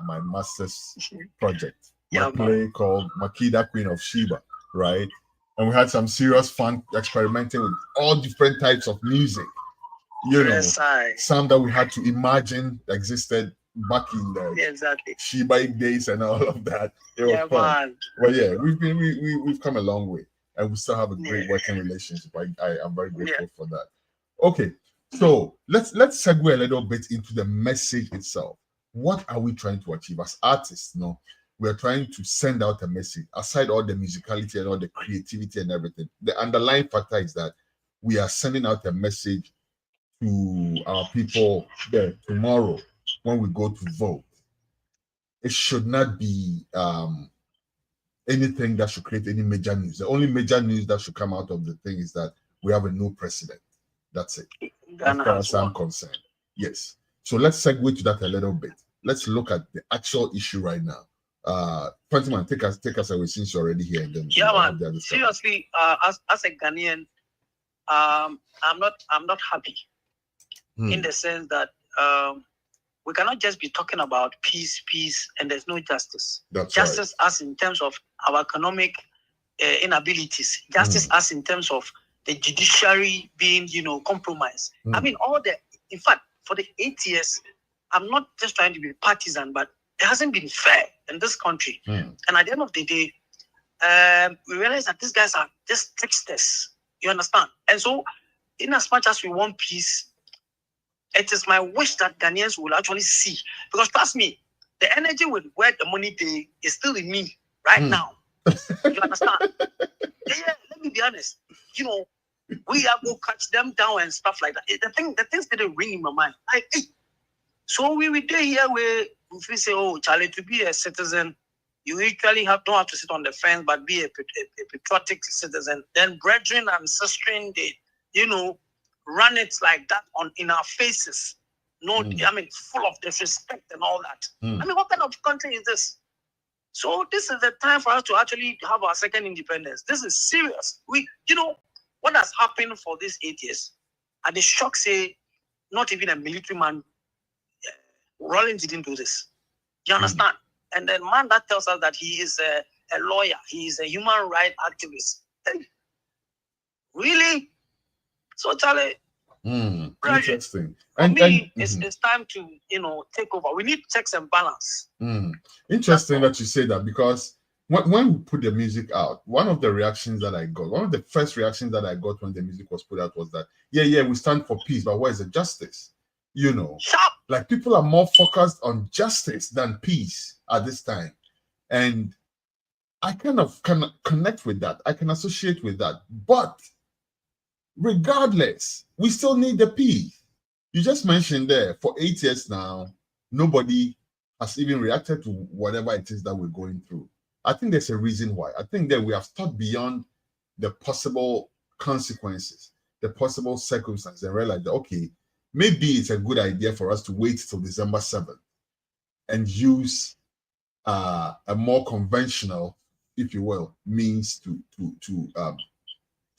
S1: my master's project? My play called Makida, Queen of Sheba, right? And we had some serious fun experimenting with all different types of music. Some that we had to imagine existed back in the Sheba days and all of that. It was fun. Man. But yeah, we've come a long way, and we still have a great working relationship. I am very grateful for that. Okay, so let's segue a little bit into the message itself. What are we trying to achieve as artists? We are trying to send out a message. Aside all the musicality and all the creativity and everything, the underlying factor is that we are sending out a message to our people there tomorrow when we go to vote. It should not be anything that should create any major news. The only major news that should come out of the thing is that we have a new president. That's it. As far as I'm concerned. Yes. So let's segue to that a little bit. Let's look at the actual issue right now. Fantiman, take us away since you're already here. And then
S13: man. Seriously, as a Ghanaian, I'm not happy in the sense that we cannot just be talking about peace, and there's no justice.
S1: That's
S13: justice as in terms of our economic inabilities. Justice as in terms of the judiciary being, compromised. I mean, in fact, for the 8 years, I'm not just trying to be partisan, but it hasn't been fair in this country. And at the end of the day, we realize that these guys are just tricksters. You understand? And so, in as much as we want peace, it is my wish that Ghanaians will actually see. Because trust me, the energy with where the money is still in me right now. You understand? Let me be honest. We are going to catch them down and stuff like that. The things didn't ring in my mind. So we were there here where we say, oh, Charlie, to be a citizen, you usually don't have to sit on the fence, but be a patriotic citizen. Then brethren and sisters, they, run it like that in our faces. I mean, full of disrespect and all that. I mean, what kind of country is this? So this is the time for us to actually have our second independence. This is serious. What has happened for these 8 years? And the shock say, not even a military man, Rollins didn't do this. You understand? And the man that tells us that he is a lawyer, he is a human rights activist. Really? So Charlie,
S1: interesting.
S13: For me, it's time to take over. We need checks and balance.
S1: Interesting that you say that, because when we put the music out, one of the first reactions that I got when the music was put out was that we stand for peace, but where is the justice? Like people are more focused on justice than peace at this time, and I kind of connect with that. I can associate with that, but regardless, we still need the peace. You just mentioned there, for 8 years now, nobody has even reacted to whatever it is that we're going through. I think there's a reason why. I think that we have thought beyond the possible consequences, the possible circumstances, and realized that, okay, maybe it's a good idea for us to wait till December 7th and use a more conventional, if you will, means to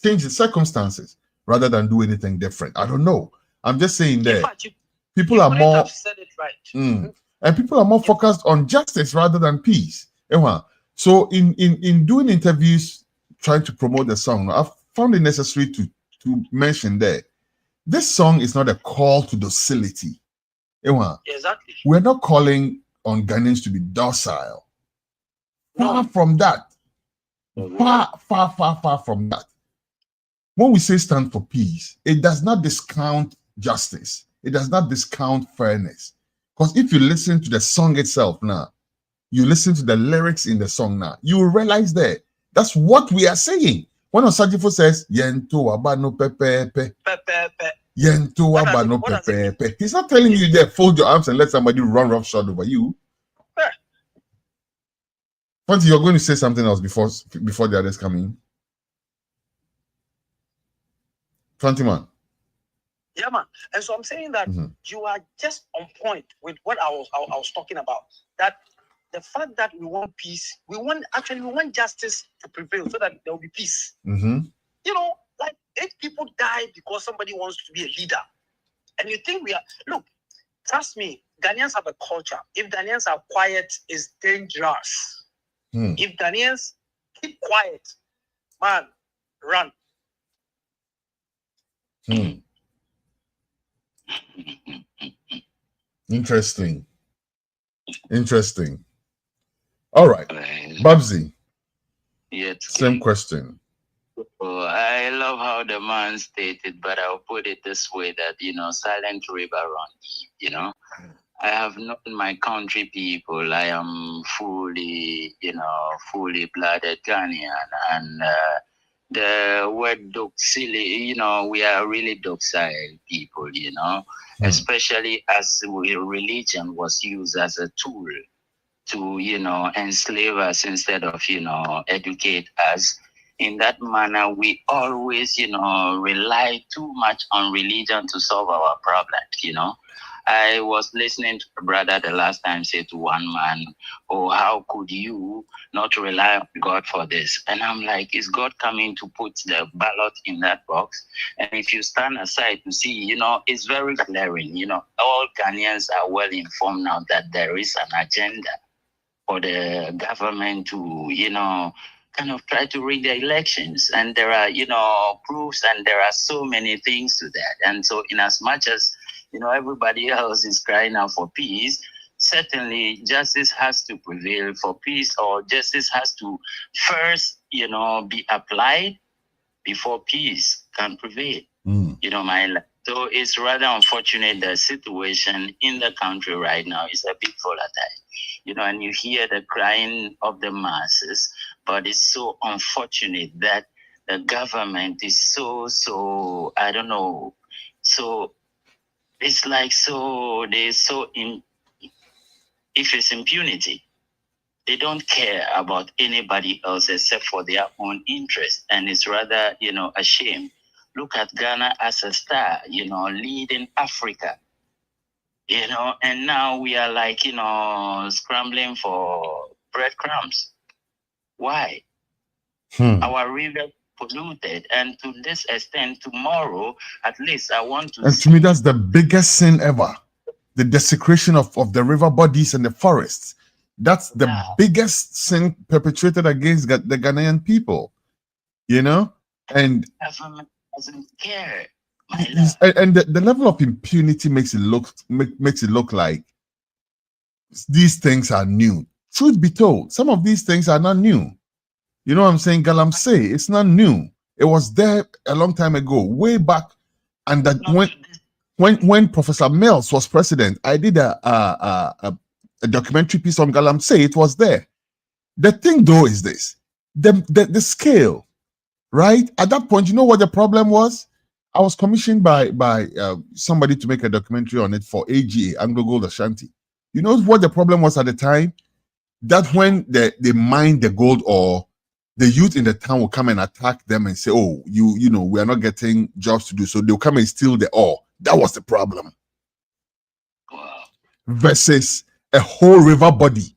S1: change the circumstances rather than do anything different. I don't know. I'm just saying that people are more
S13: said it right.
S1: And people are more focused on justice rather than peace. So in doing interviews, trying to promote the song, I've found it necessary to mention that this song is not a call to docility.
S13: Exactly.
S1: We're not calling on Ghanaians to be docile. Far from that. Far from that. When we say stand for peace, it does not discount justice. It does not discount fairness. Because if you listen to the song itself now, you listen to the lyrics in the song now, you will realize that that's what we are saying. When Osajifo says, Yento abano pepepe, Yento abano pepepe, he's not telling you there, fold your arms and let somebody run roughshod over you. Fanti, you're going to say something else before the others come in. Fanti, man.
S15: Yeah, man. And so I'm saying that you are just on point with what I was talking about. That the fact that we want peace, we want justice to prevail so that there will be peace. You know, like 8 people die because somebody wants to be a leader. And you think we are, look, trust me, Ghanaians have a culture. If Ghanaians are quiet, it's dangerous. If Ghanaians keep quiet, man, run.
S1: Interesting. All right. Babsy.
S16: Yes.
S1: Same question.
S16: Oh, I love how the man stated, but I'll put it this way that, silent river run deep, I have known my country people. I am fully blooded Ghanaian. And the word docility, we are really docile people, especially as religion was used as a tool to, enslave us instead of, educate us. In that manner, we always, rely too much on religion to solve our problems, I was listening to a brother the last time say to one man, oh, how could you not rely on God for this? And I'm like, is God coming to put the ballot in that box? And if you stand aside to see, it's very glaring. All Ghanaians are well informed now that there is an agenda for the government to, kind of try to rig the elections. And there are, proofs, and there are so many things to that. And so in as much as, everybody else is crying out for peace, certainly justice has to prevail for peace, or justice has to first, be applied before peace can prevail. So it's rather unfortunate the situation in the country right now is a bit volatile. And you hear the crying of the masses, but it's so unfortunate that the government is so I don't know. So it's like if it's impunity, they don't care about anybody else except for their own interest. And it's rather, a shame. Look at Ghana as a star, leading Africa. And now we are like, scrambling for breadcrumbs. Why? Our river polluted, and to this extent, tomorrow, at least I want to
S1: And to me, that's the biggest sin ever. The desecration of the river bodies and the forests. That's the biggest sin perpetrated against the Ghanaian people. And
S16: government doesn't care.
S1: And the level of impunity makes it look like these things are new. Truth be told, some of these things are not new. You know what I'm saying? Galamsey, it's not new. It was there a long time ago, way back. And that when Professor Mills was president, I did a documentary piece on Galamsey. It was there. The thing though is this: the scale, right? At that point, you know what the problem was? I was commissioned by somebody to make a documentary on it for AGA, Anglo Gold Ashanti. You know what the problem was at the time? That when they mined the gold ore, the youth in the town will come and attack them and say, oh, you know, we are not getting jobs to do. So they'll come and steal the ore. That was the problem. Versus a whole river body,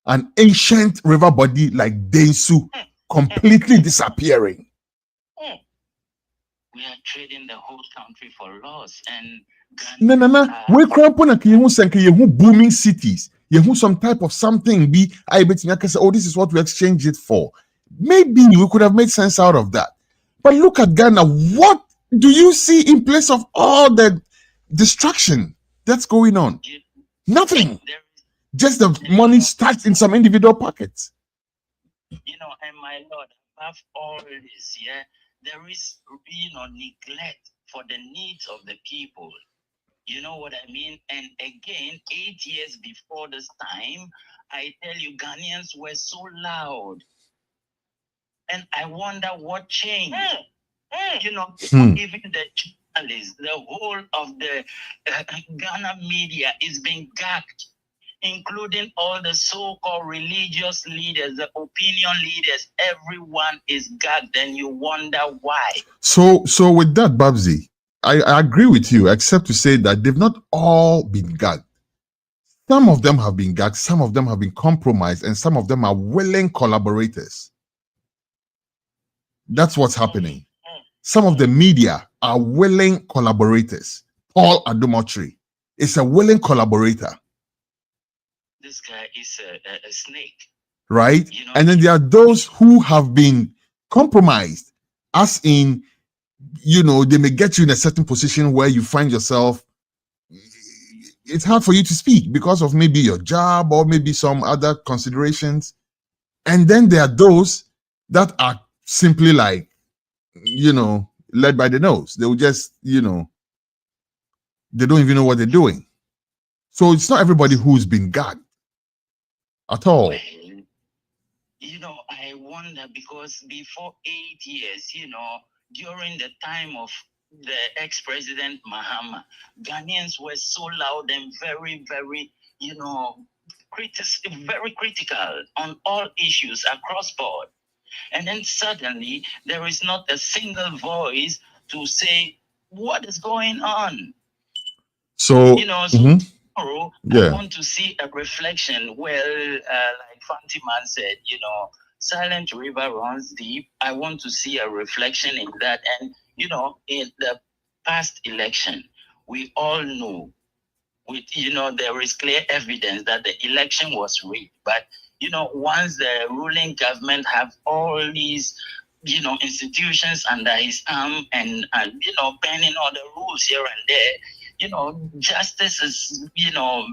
S1: an ancient river body like Densu, completely disappearing.
S16: We are trading the whole country for loss. And
S1: No. We crap on a booming cities. You some type of something be I bet you can say, oh, this is what we exchange it for. Maybe we could have made sense out of that. But look at Ghana. What do you see in place of all the destruction that's going on? Nothing. Just the money stuck in some individual pockets.
S16: And my Lord, above all this, there is, neglect for the needs of the people. You know what I mean? And again, 8 years before this time, I tell you, Ghanaians were so loud. And I wonder what changed. You know, even the journalists, the whole of the Ghana media is being gagged, including all the so-called religious leaders, the opinion leaders. Everyone is gagged, and you wonder why.
S1: So with that, Babsy, I agree with you, except to say that they've not all been gagged. Some of them have been gagged, some of them have been compromised, and some of them are willing collaborators. That's what's happening. Some of the media are willing collaborators. Paul Adomotri is a willing collaborator.
S16: This guy is a snake.
S1: Right? You know, and then there are those who have been compromised, as in, you know, they may get you in a certain position where you find yourself, it's hard for you to speak because of maybe your job or maybe some other considerations. And then there are those that are simply like, you know, led by the nose. They will just, you know, they don't even know what they're doing. So it's not everybody who's been gagged at all.
S16: Well, you know, I wonder because before 8 years, you know, during the time of the ex-president Mahama, Ghanaians were so loud and very, very, you know, very critical on all issues across board. And then suddenly there is not a single voice to say what is going on.
S1: So,
S16: you know, tomorrow I want to see a reflection. Well, like Fanti Man said, you know, silent river runs deep. I want to see a reflection in that. And, you know, in the past election, we all know, you know, there is clear evidence that the election was rigged. But, you know, once the ruling government have all these, you know, institutions under his arm and you know, bending all the rules here and there, you know, justice is, you know,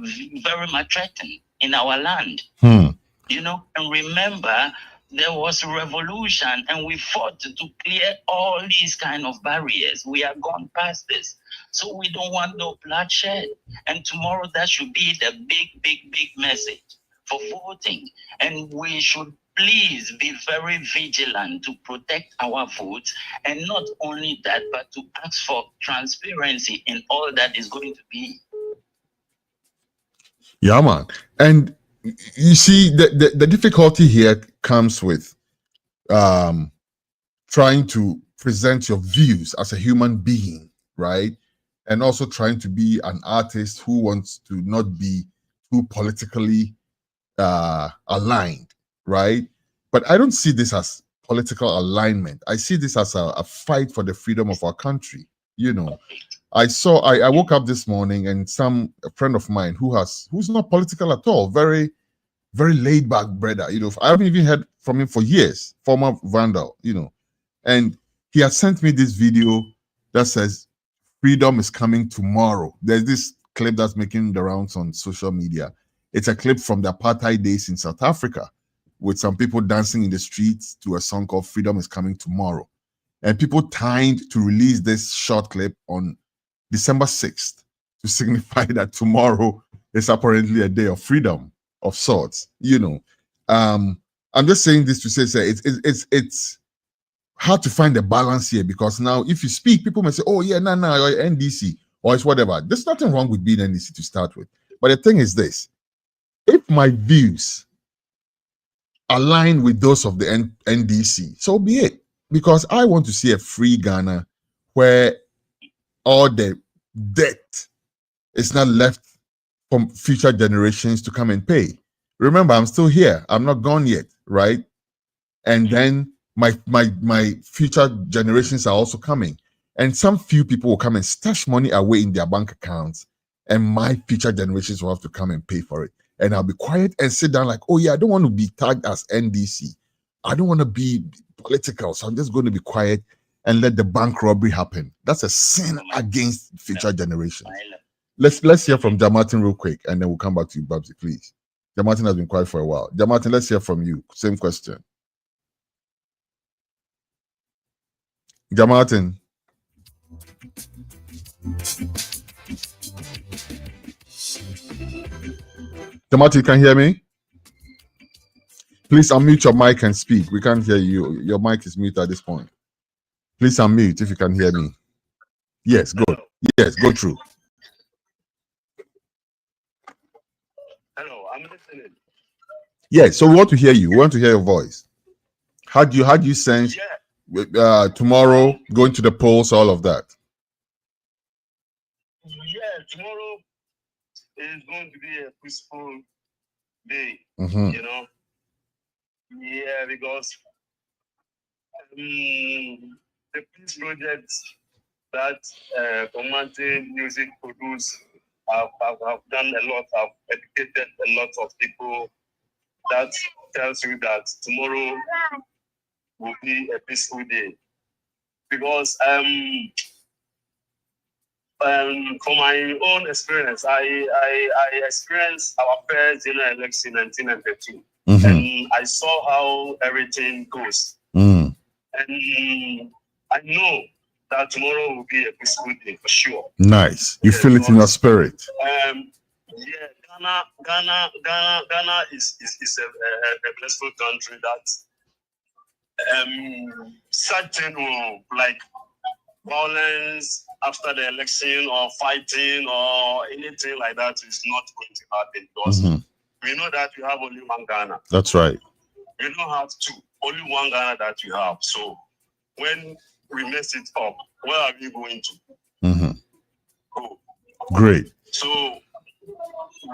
S16: very much threatened in our land. You know, and remember, there was a revolution and we fought to clear all these kind of barriers. We are gone past this. So we don't want no bloodshed. And tomorrow that should be the big message for voting. And we should please be very vigilant to protect our votes. And not only that, but to ask for transparency in all that is going to be.
S1: Yeah, man. And you see, the difficulty here comes with trying to present your views as a human being, right? And also trying to be an artist who wants to not be too politically aligned, right? But I don't see this as political alignment. I see this as a fight for the freedom of our country. You know, I woke up this morning and a friend of mine who's not political at all, very, very laid back brother. You know, I haven't even heard from him for years, former Vandal, you know, and he has sent me this video that says freedom is coming tomorrow. There's this clip that's making the rounds on social media. It's a clip from the apartheid days in South Africa with some people dancing in the streets to a song called Freedom is Coming Tomorrow. And people timed to release this short clip on December 6th to signify that tomorrow is apparently a day of freedom of sorts, you know. I'm just saying this to say it's hard to find a balance here, because now if you speak, people may say, oh yeah, no, you're NDC or it's whatever. There's nothing wrong with being NDC to start with. But the thing is this: if my views align with those of the NDC, so be it. Because I want to see a free Ghana where all the debt is not left from future generations to come and pay. Remember, I'm still here. I'm not gone yet, right? And then my future generations are also coming. And some few people will come and stash money away in their bank accounts, and my future generations will have to come and pay for it. And I'll be quiet and sit down like, oh yeah, I don't want to be tagged as NDC. I don't want to be political, so I'm just going to be quiet and let the bank robbery happen. That's a sin against future generations. Let's hear from Jamartin real quick, and then we'll come back to you, Babsy, please. Jamartin has been quiet for a while. Jamartin, let's hear from you. Same question. Jamartin. Tomato, you can hear me? Please unmute your mic and speak. We can't hear you. Your mic is muted at this point. Please unmute if you can hear me. Yes, good. Yes, go through.
S14: Hello, I'm listening.
S1: Yes, so we want to hear you. We want to hear your voice. How do you sense tomorrow going to the polls, all of that?
S14: Yeah, tomorrow is going to be a peaceful day.
S1: Mm-hmm.
S14: You know. Yeah, because the peace projects that Commanding Music produce have done a lot, have educated a lot of people. That tells you that tomorrow will be a peaceful day. Because from my own experience, I experienced our first general election in 1992.
S1: Mm-hmm.
S14: And I saw how everything goes.
S1: Mm.
S14: And I know that tomorrow will be a peaceful day for sure.
S1: Nice. You feel it in your spirit.
S14: Yeah, Ghana is a blissful country that certain like violence after the election or fighting or anything like that is not going to happen because we know that we have only one Ghana.
S1: That's right.
S14: We don't have two, only one Ghana that we have. So when we mess it up, where are we going to?
S1: Mm-hmm.
S14: Oh.
S1: Great.
S14: So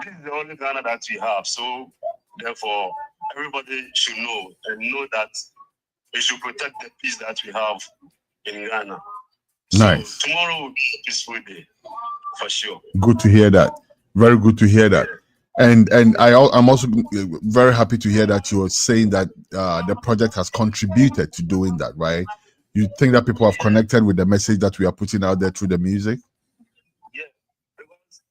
S14: this is the only Ghana that we have. So therefore, everybody should know and know that we should protect the peace that we have in Ghana.
S1: Nice.
S14: So tomorrow will be a peaceful day, for sure.
S1: Good to hear that. Very good to hear that. And I'm also very happy to hear that you are saying that the project has contributed to doing that, right? You think that people have connected with the message that we are putting out there through the music?
S14: Yeah, because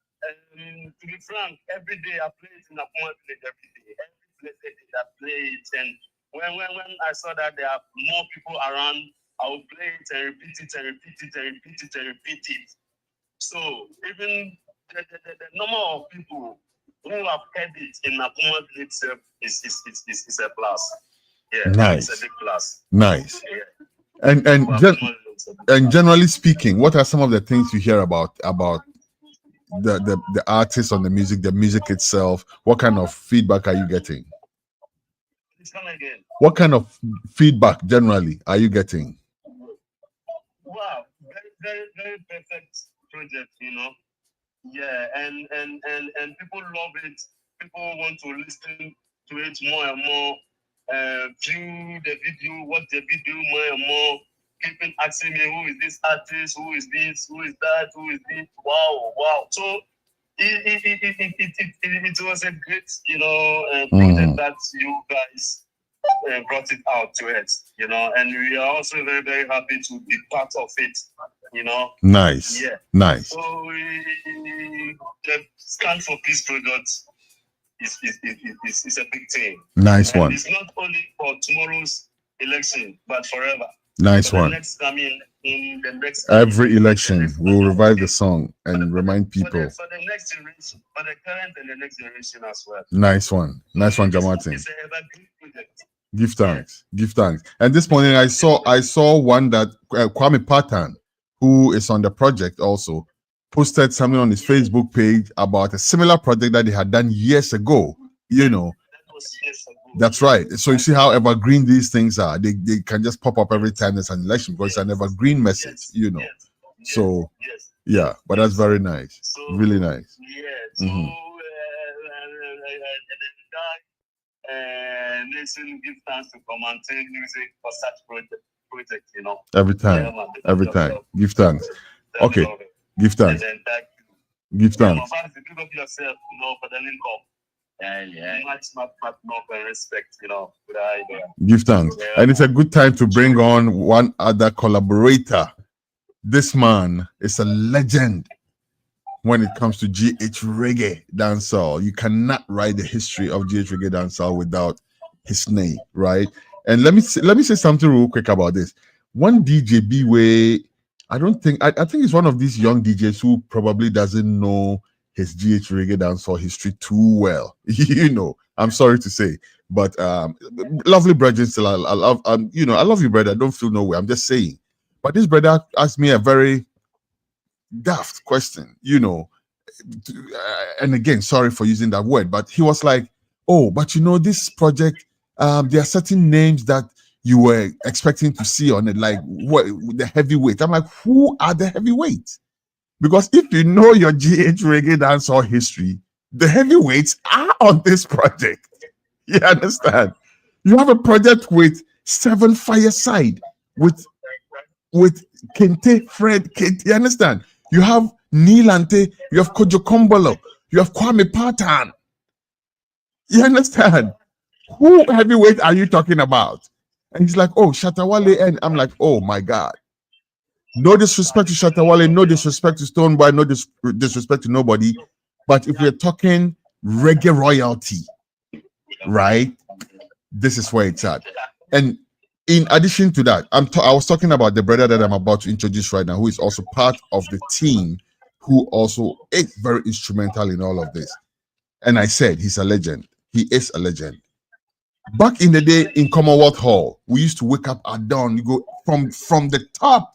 S14: to be frank, every day I play it in a village every day. Every blessed day I play it, and when I saw that there are more people around, I will play it and repeat it and repeat it and repeat it and repeat it. So even the number of people who have heard it in Nakuma itself is a plus. Yeah,
S1: nice.
S14: It's a big plus.
S1: Nice.
S14: Yeah.
S1: And generally speaking, what are some of the things you hear about the artists on the music itself? What kind of feedback are you getting? What kind of feedback generally are you getting?
S14: Wow, very perfect project, you know. Yeah, and people love it. People want to listen to it more and more. View the video, watch the video more and more. People asking me, who is this artist? Who is this? Who is that? Who is this? Wow. So it was a great, you know, project that you guys brought it out to it, you know, and we are also very, very happy to be part of it, you know.
S1: Nice.
S14: Yeah.
S1: Nice.
S14: So the Stand for Peace project is a big thing.
S1: Nice
S14: and
S1: one.
S14: It's not only for tomorrow's election, but forever.
S1: Nice
S14: for
S1: one.
S14: The next, I mean, in the next
S1: every election, we'll revive the song and remind people.
S14: For the next generation, for the current and the next generation as well.
S1: Nice one. Nice one, Jamatin.
S14: It's a evergreen project.
S1: Give thanks. Give thanks. And this morning I saw one that Kwame Patan, who is on the project also, posted something on his Facebook page about a similar project that they had done years ago. You know.
S14: That was years ago.
S1: That's right. So you see how evergreen these things are. They can just pop up every time there's an election because it's an evergreen message, you know. So yeah, but that's very nice.
S14: So,
S1: really nice.
S14: Yeah. So listen, give thanks to Commanding Music for such project, you know.
S1: Every time. Give thanks. Okay. Give thanks. Give thanks.
S14: Give up yourself, you know, for the link up. Much more respect, you know.
S1: Give thanks. And it's a good time to bring on one other collaborator. This man is a legend when it comes to GH Reggae Dancehall. You cannot write the history of GH Reggae Dancehall without his name, right? And let me say something real quick about this. One DJ B-Way, I think it's one of these young DJs who probably doesn't know his GH reggae dancehall history too well. I'm sorry to say, but lovely brethren, still I love I love you, brother. I don't feel no way. I'm just saying. But this brother asked me a very daft question, and again, sorry for using that word, but he was like, "Oh, but this project, there are certain names that you were expecting to see on it, like what the heavyweight." I'm like, "Who are the heavyweights?" Because if you know your GH reggae dancehall history, the heavyweights are on this project. You understand? You have a project with Seven Fireside, with Kente, Fred Kente. You understand? You have Neil Ante, you have Kojo Kombolo, you have Kwame Patan. You understand? Who heavyweight are you talking about? And he's like, "Oh, Shatawale," and I'm like, "Oh my God." No disrespect to Shatawale, no disrespect to Stoneboy, no disrespect to nobody. But if we're talking reggae royalty, right? This is where it's at. And in addition to that, I was talking about the brother that I'm about to introduce right now, who is also part of the team, who also is very instrumental in all of this. And I said he's a legend. He is a legend. Back in the day in Commonwealth Hall, we used to wake up at dawn. You go from the top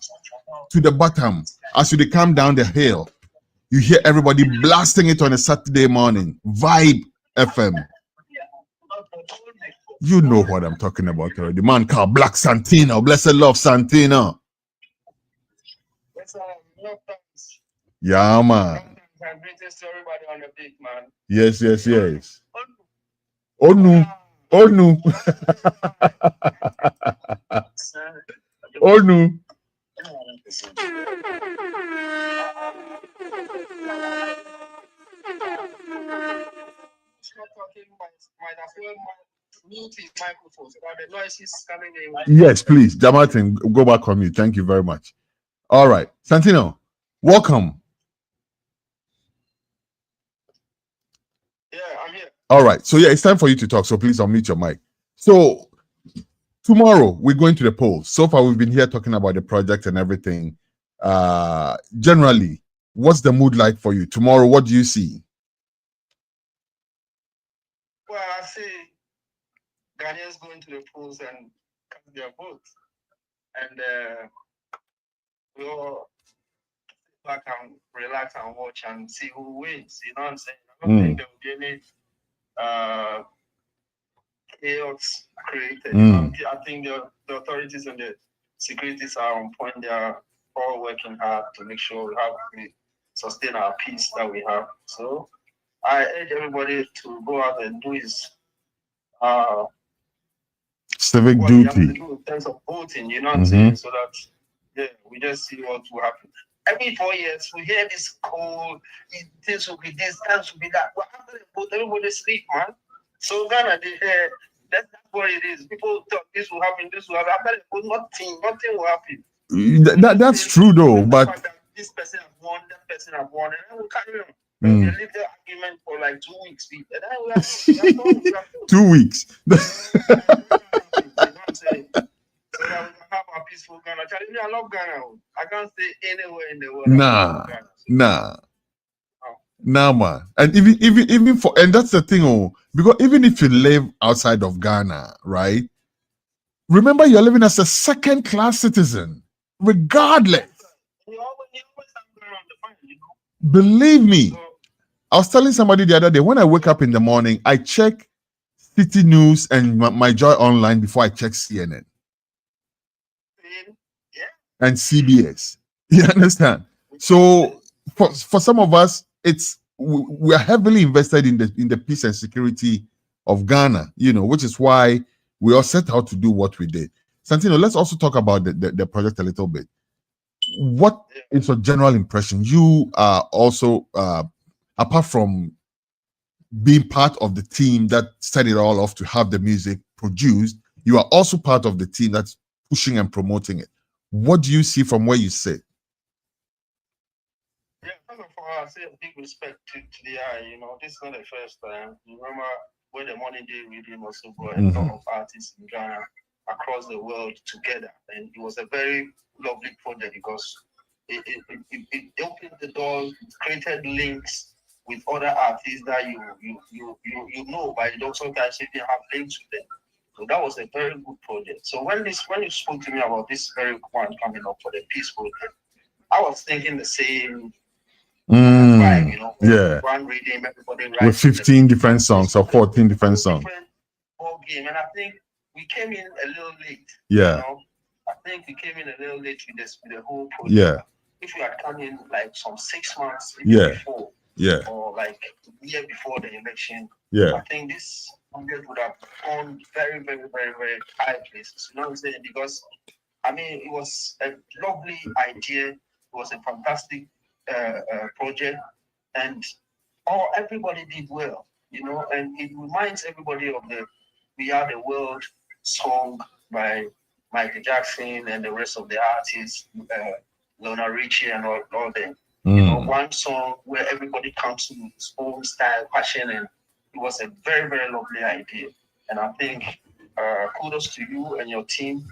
S1: to the bottom. As you come down the hill, you hear everybody blasting it on a Saturday morning. Vibe FM. You know what I'm talking about already. Man called Black Santino. Blessed love Santino. Yeah, man. Yes. Onu. Onu. Yes, please. Jamatin, go back on me. Thank you very much. All right. Santino, welcome.
S7: Yeah, I'm here.
S1: All right. So, it's time for you to talk. So, please unmute your mic. So, tomorrow, we're going to the polls. So far, we've been here talking about the project and everything. Generally, what's the mood like for you? Tomorrow, what do you see?
S7: Well, I see Ghanaians going to the polls and cast their votes. And we all sit back and relax and watch and see who wins. You know what I'm saying? I don't think there will be any chaos created. I think the authorities and the securities are on point. They are all working hard to make sure we sustain our peace that we have. So I urge everybody to go out and do his
S1: civic
S7: what
S1: duty
S7: in terms of voting, you know what I'm saying? So that we just see what will happen. Every 4 years we hear this call, this will be this, that will be that. But after the vote, everybody sleep, man. So Ghana, that's what it is. People talk this will happen, this will happen. After the vote, nothing will happen.
S1: That's true though, but
S7: this person have won, that person have won, and then we'll carry on. We leave the argument for like 2 weeks. And then we have
S1: 2 weeks.
S7: So that we can have a peaceful Ghana. I love Ghana. I can't stay anywhere in the world.
S1: Nah, man. And even for, and that's the thing, because even if you live outside of Ghana, right? Remember, you're living as a second-class citizen, regardless. Believe me. I was telling somebody the other day, when I wake up in the morning, I check City News and my Joy Online before I check CNN and CBS. You understand? So for some of us, we are heavily invested in the peace and security of Ghana, which is why we all set out to do what we did. Santino, let's also talk about the project a little bit. What is your general impression? You are also, apart from being part of the team that set it all off to have the music produced, you are also part of the team that's pushing and promoting it. What do you see from where you sit?
S7: Yeah, first of all, I say a big respect to the eye. This is not the first time. You remember when the Money Day reading also brought a lot of artists in Ghana across the world together, and it was a very lovely project because it opened the door, created links
S17: with other artists that you know, but you don't sometimes even have links with them. So that was a very good project. So when you spoke to me about this very one coming up for the Peace project, I was thinking the same vibe, you know,
S1: Yeah.
S17: one reading, everybody
S1: With
S17: writes
S1: 15 different songs or 14 different songs.
S17: Whole game, and I think we came in a little late.
S1: Yeah.
S17: You know? I think we came in a little late with the whole project.
S1: Yeah.
S17: If we had come in like some 6 months before, or like a year before the election, I think this project would have gone very, very, very, very high places. You know what I'm saying? Because I mean, it was a lovely idea. It was a fantastic project, and everybody did well. You know, and it reminds everybody of the "We Are the World" song by Michael Jackson and the rest of the artists, Lionel Richie and all them. You know, one song where everybody comes to his own style, passion, and it was a very, very lovely idea. And I think kudos to you and your team.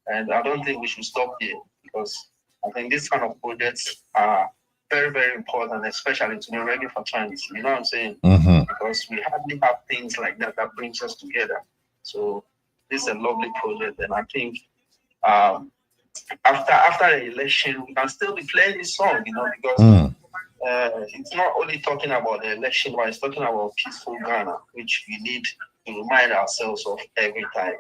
S17: And I don't think we should stop here, because I think this kind of projects are very, very important, especially to the reggae fraternity. You know what I'm saying? Because we hardly have things like that brings us together. So this is a lovely project, and I think after the election, we can still be playing this song, you know, because it's not only talking about the election, but it's talking about peaceful Ghana, which we need to remind ourselves of every time.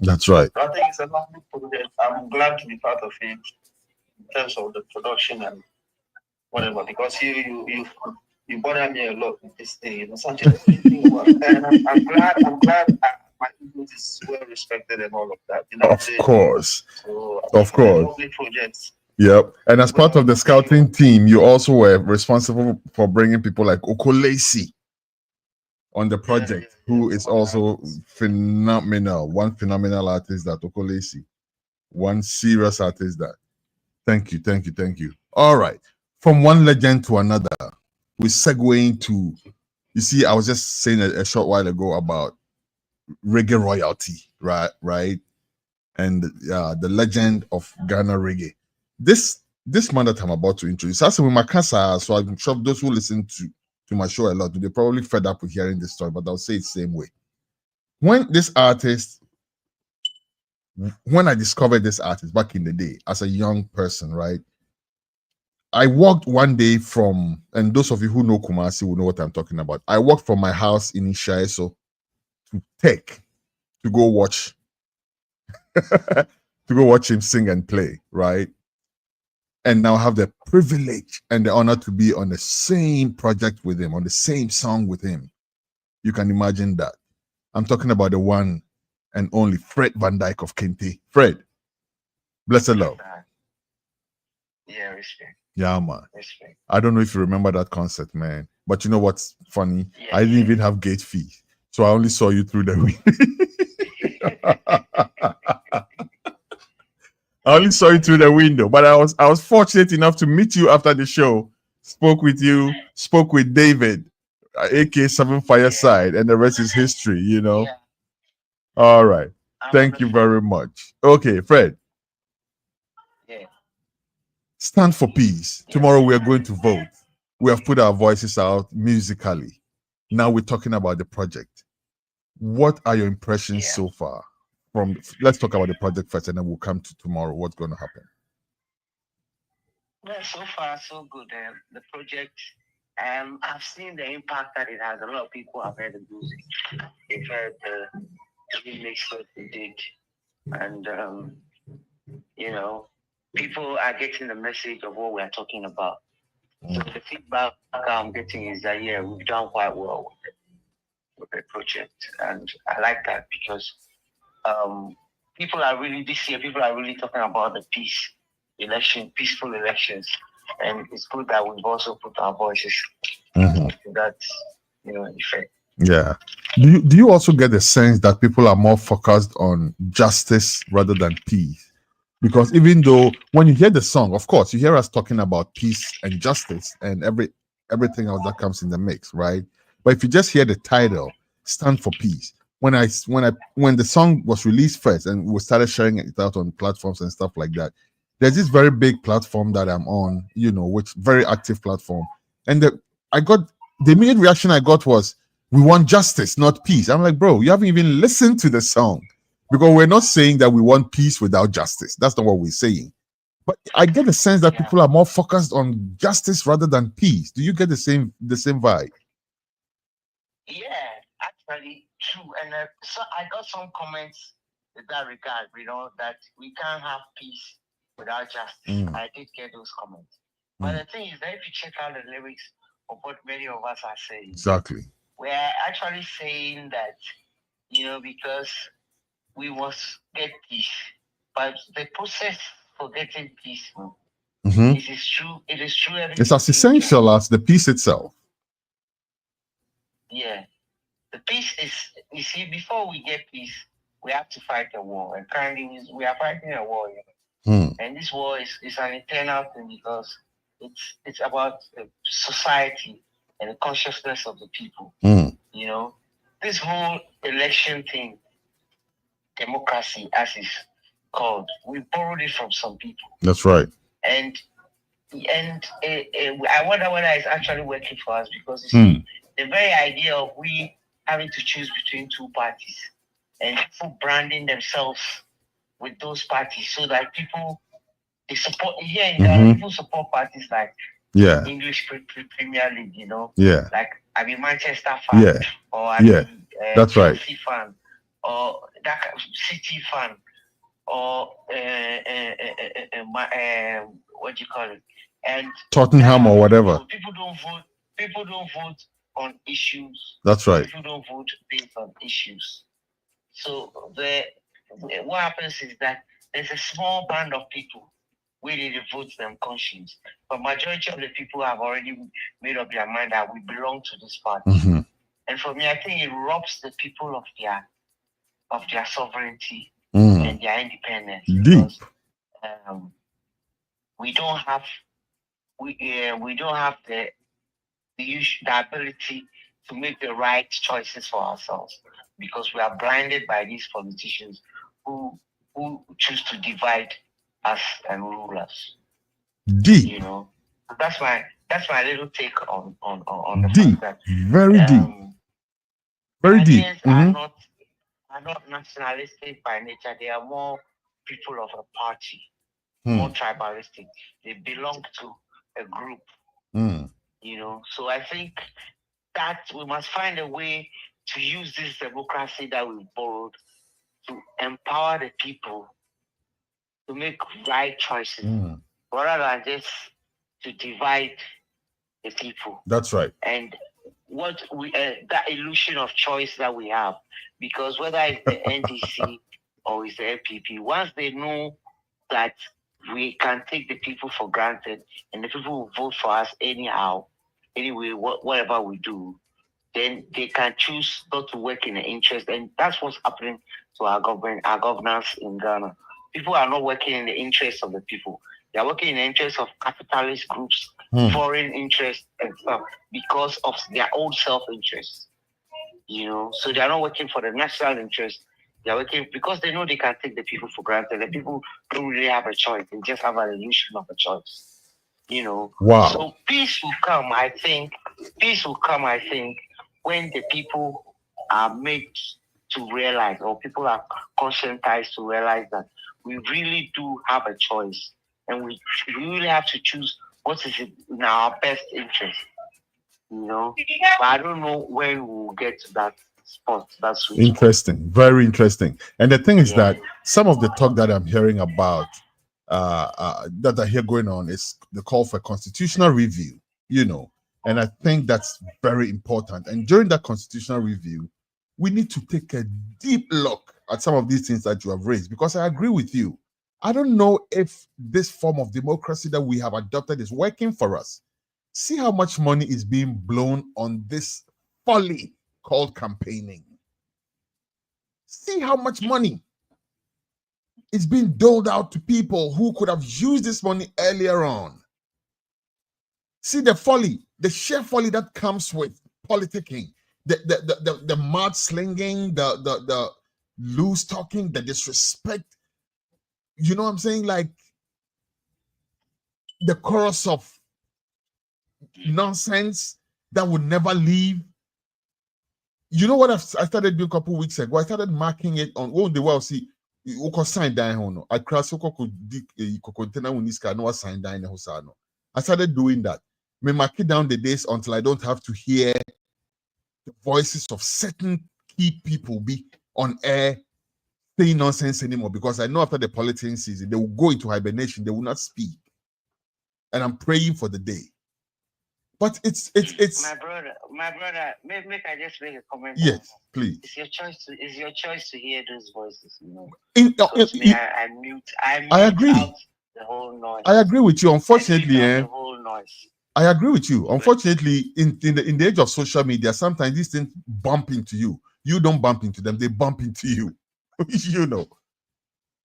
S1: That's right.
S17: I think it's a lovely project. I'm glad to be part of it in terms of the production and whatever, because you bother me a lot with this thing, you know, something and I'm glad my input is well respected and all of that. You know,
S1: of course.
S17: So,
S1: of course.
S17: Lovely projects.
S1: Yep. And as part of the scouting team, you also were responsible for bringing people like Okolesi on the project, who is also phenomenal. One phenomenal artist, that Okolesi. One serious artist, that. Thank you. All right. From one legend to another, we segue into, you see, I was just saying a short while ago about reggae royalty, right? And the legend of Ghana reggae. This man that I'm about to introduce, as with Makasa, so I'm sure those who listen to my show a lot, they're probably fed up with hearing this story, but I'll say it the same way. When I discovered this artist back in the day as a young person, right? I walked one day from, and those of you who know Kumasi will know what I'm talking about. I walked from my house in Ishaiso to Tech to go watch him sing and play, right? And now have the privilege and the honor to be on the same project with him, on the same song with him. You can imagine that. I'm talking about the one and only Fred Van Dyke of Kente. Fred, blessed love.
S17: Yeah, respect.
S1: Yeah, man.
S17: Respect.
S1: I don't know if you remember that concert, man. But you know what's funny? I didn't even have gate fee. So I only saw you through the window. I only saw you through the window. But I was fortunate enough to meet you after the show. Spoke with you, spoke with David, AK7 Fireside, and the rest is history, you know. Yeah. All right. Thank you very much. Okay, Fred.
S17: Yeah.
S1: Stand for peace. Tomorrow we are going to vote. We have put our voices out musically. Now we're talking about the project. What are your impressions so far? Let's talk about the project first, and then we'll come to tomorrow. What's going to happen?
S17: Well, so far so good. The project, I've seen the impact that it has. A lot of people have heard the music. They've heard the remix that we did, and you know, people are getting the message of what we are talking about. So the feedback I'm getting is that we've done quite well with the project, and I like that because people are really talking about the peaceful elections, and it's good that we've also put our voices to that, effect.
S1: Yeah. Do you also get the sense that people are more focused on justice rather than peace? Because even though when you hear the song, of course, you hear us talking about peace and justice and everything else that comes in the mix, right? But if you just hear the title, Stand for Peace, when the song was released first and we started sharing it out on platforms and stuff like that, there's this very big platform that I'm on, which very active platform, and the immediate reaction I got was, we want justice, not peace. I'm like, bro, you haven't even listened to the song, because we're not saying that we want peace without justice. That's not what we're saying. But I get the sense that people are more focused on justice rather than peace. Do you get the same vibe?
S3: Yeah, actually, true. And so I got some comments in that regard, that we can't have peace without justice. I did get those comments. But the thing is that if you check out the lyrics of what many of us are saying,
S1: exactly,
S3: we're actually saying that, because we must get peace. But the process for getting peace, it is true. It is true.
S1: It's as essential as the peace itself.
S3: Yeah. The peace is, you see, before we get peace, we have to fight a war. And currently, we are fighting a war. And this war is an eternal thing, because it's about society and the consciousness of the people. This whole election thing, democracy as it's called, we borrowed it from some people.
S1: That's right.
S3: And I wonder whether it's actually working for us, because the very idea of we having to choose between two parties and people branding themselves with those parties, so that people, they support here in Ghana, people support parties like English Premier League, like I mean Manchester fan, or I mean
S1: that's right,
S3: Chelsea fan, or that City fan, or what do you call it, and
S1: Tottenham or whatever.
S3: So people don't vote on issues.
S1: That's right.
S3: People don't vote based on issues. So what happens is that there's a small band of people where they vote them conscience, but majority of the people have already made up their mind that we belong to this party. And for me, I think it robs the people of their sovereignty and their independence. Because we don't have the ability to make the right choices for ourselves, because we are blinded by these politicians who choose to divide us and rule us.
S1: Deep.
S3: That's my little take on the
S1: deep.
S3: fact that
S1: Very deep. Very deep.
S3: Are not nationalistic by nature. They are more people of a party, more tribalistic. They belong to a group. So I think that we must find a way to use this democracy that we borrowed to empower the people to make right choices, rather than just to divide the people.
S1: That's right.
S3: And what that illusion of choice that we have, because whether it's the NDC or it's the LPP, once they know that we can take the people for granted and the people will vote for us anyhow, anyway, whatever we do, then they can choose not to work in the interest. And that's what's happening to our government, our governance in Ghana. People are not working in the interest of the people. They are working in the interest of capitalist groups, foreign interests and stuff, because of their own self-interest. So they are not working for the national interest. They are working because they know they can take the people for granted. The people don't really have a choice. They just have an illusion of a choice.
S1: Wow.
S3: So peace will come, I think. Peace will come, I think, when the people are made to realize, or people are conscientized to realize that we really do have a choice, and we really have to choose what is in our best interest. But I don't know when we'll get to that spot. That's
S1: interesting, very interesting. And the thing is that some of the talk that I'm hearing about that I hear going on is the call for constitutional review, and I think that's very important. And during that constitutional review, we need to take a deep look at some of these things that you have raised, because I agree with you. I don't know if this form of democracy that we have adopted is working for us. See how much money is being blown on this folly called campaigning. See how much money is being doled out to people who could have used this money earlier on. See the folly, the sheer folly that comes with politicking, the mud slinging, the loose talking, the disrespect. You know what I'm saying? Like the chorus of nonsense that would never leave. You know what I started doing a couple weeks ago? I started marking it on the world. See, you can sign down. I cross container when this car no sign down. I started doing that. Me mark it down the days until I don't have to hear the voices of certain key people be on air saying nonsense anymore, because I know after the politics season they will go into hibernation. They will not speak, and I'm praying for the day. But it's
S18: my brother. Make I just make a comment.
S1: Yes, please.
S18: It's your choice to hear those voices. You know. I mute
S1: I agree.
S18: out the whole noise.
S1: I agree with you. Unfortunately,
S18: the whole noise.
S1: I agree with you. Unfortunately, in the age of social media, sometimes these things bump into you. You don't bump into them; they bump into you. You know.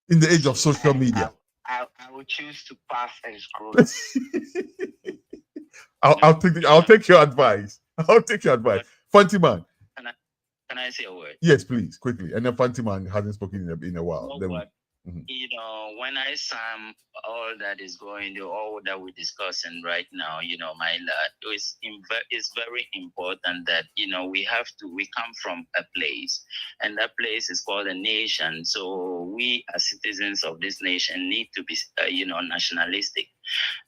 S1: In the age of social media,
S18: I will choose to pass and scroll.
S1: I'll take your advice. I'll take your advice. Fanti Man.
S16: Can I say a word?
S1: Yes, please, quickly. And then Fanti Man hasn't spoken in a while.
S16: You know, when I sum all that is going on, all that we're discussing right now, you know, my lad, it's very important that, you know, we come from a place, and that place is called a nation. So we as citizens of this nation need to be, nationalistic.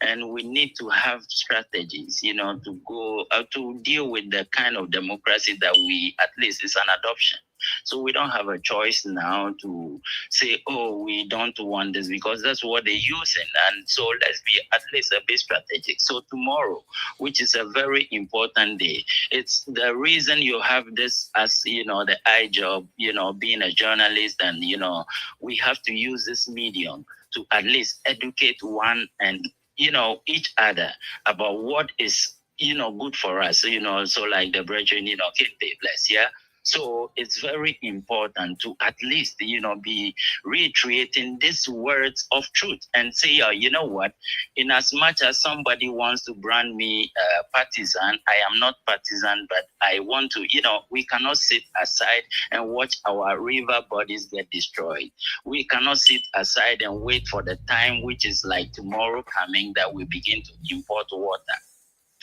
S16: And we need to have strategies, you know, to go to deal with the kind of democracy that at least is an adoption. So we don't have a choice now to say, oh, we don't want this, because that's what they're using. And so let's be at least a bit strategic. So tomorrow, which is a very important day, it's the reason you have this as, you know, the eye job, you know, being a journalist, and, you know, we have to use this medium to at least educate one and, you know, each other about what is, you know, good for us, you know, so like the brethren, you know, can be blessed, yeah? So it's very important to at least, you know, be reiterating these words of truth and say, you know what, in as much as somebody wants to brand me partisan, I am not partisan, but I want to, you know, we cannot sit aside and watch our river bodies get destroyed. We cannot sit aside and wait for the time, which is like tomorrow coming, that we begin to import water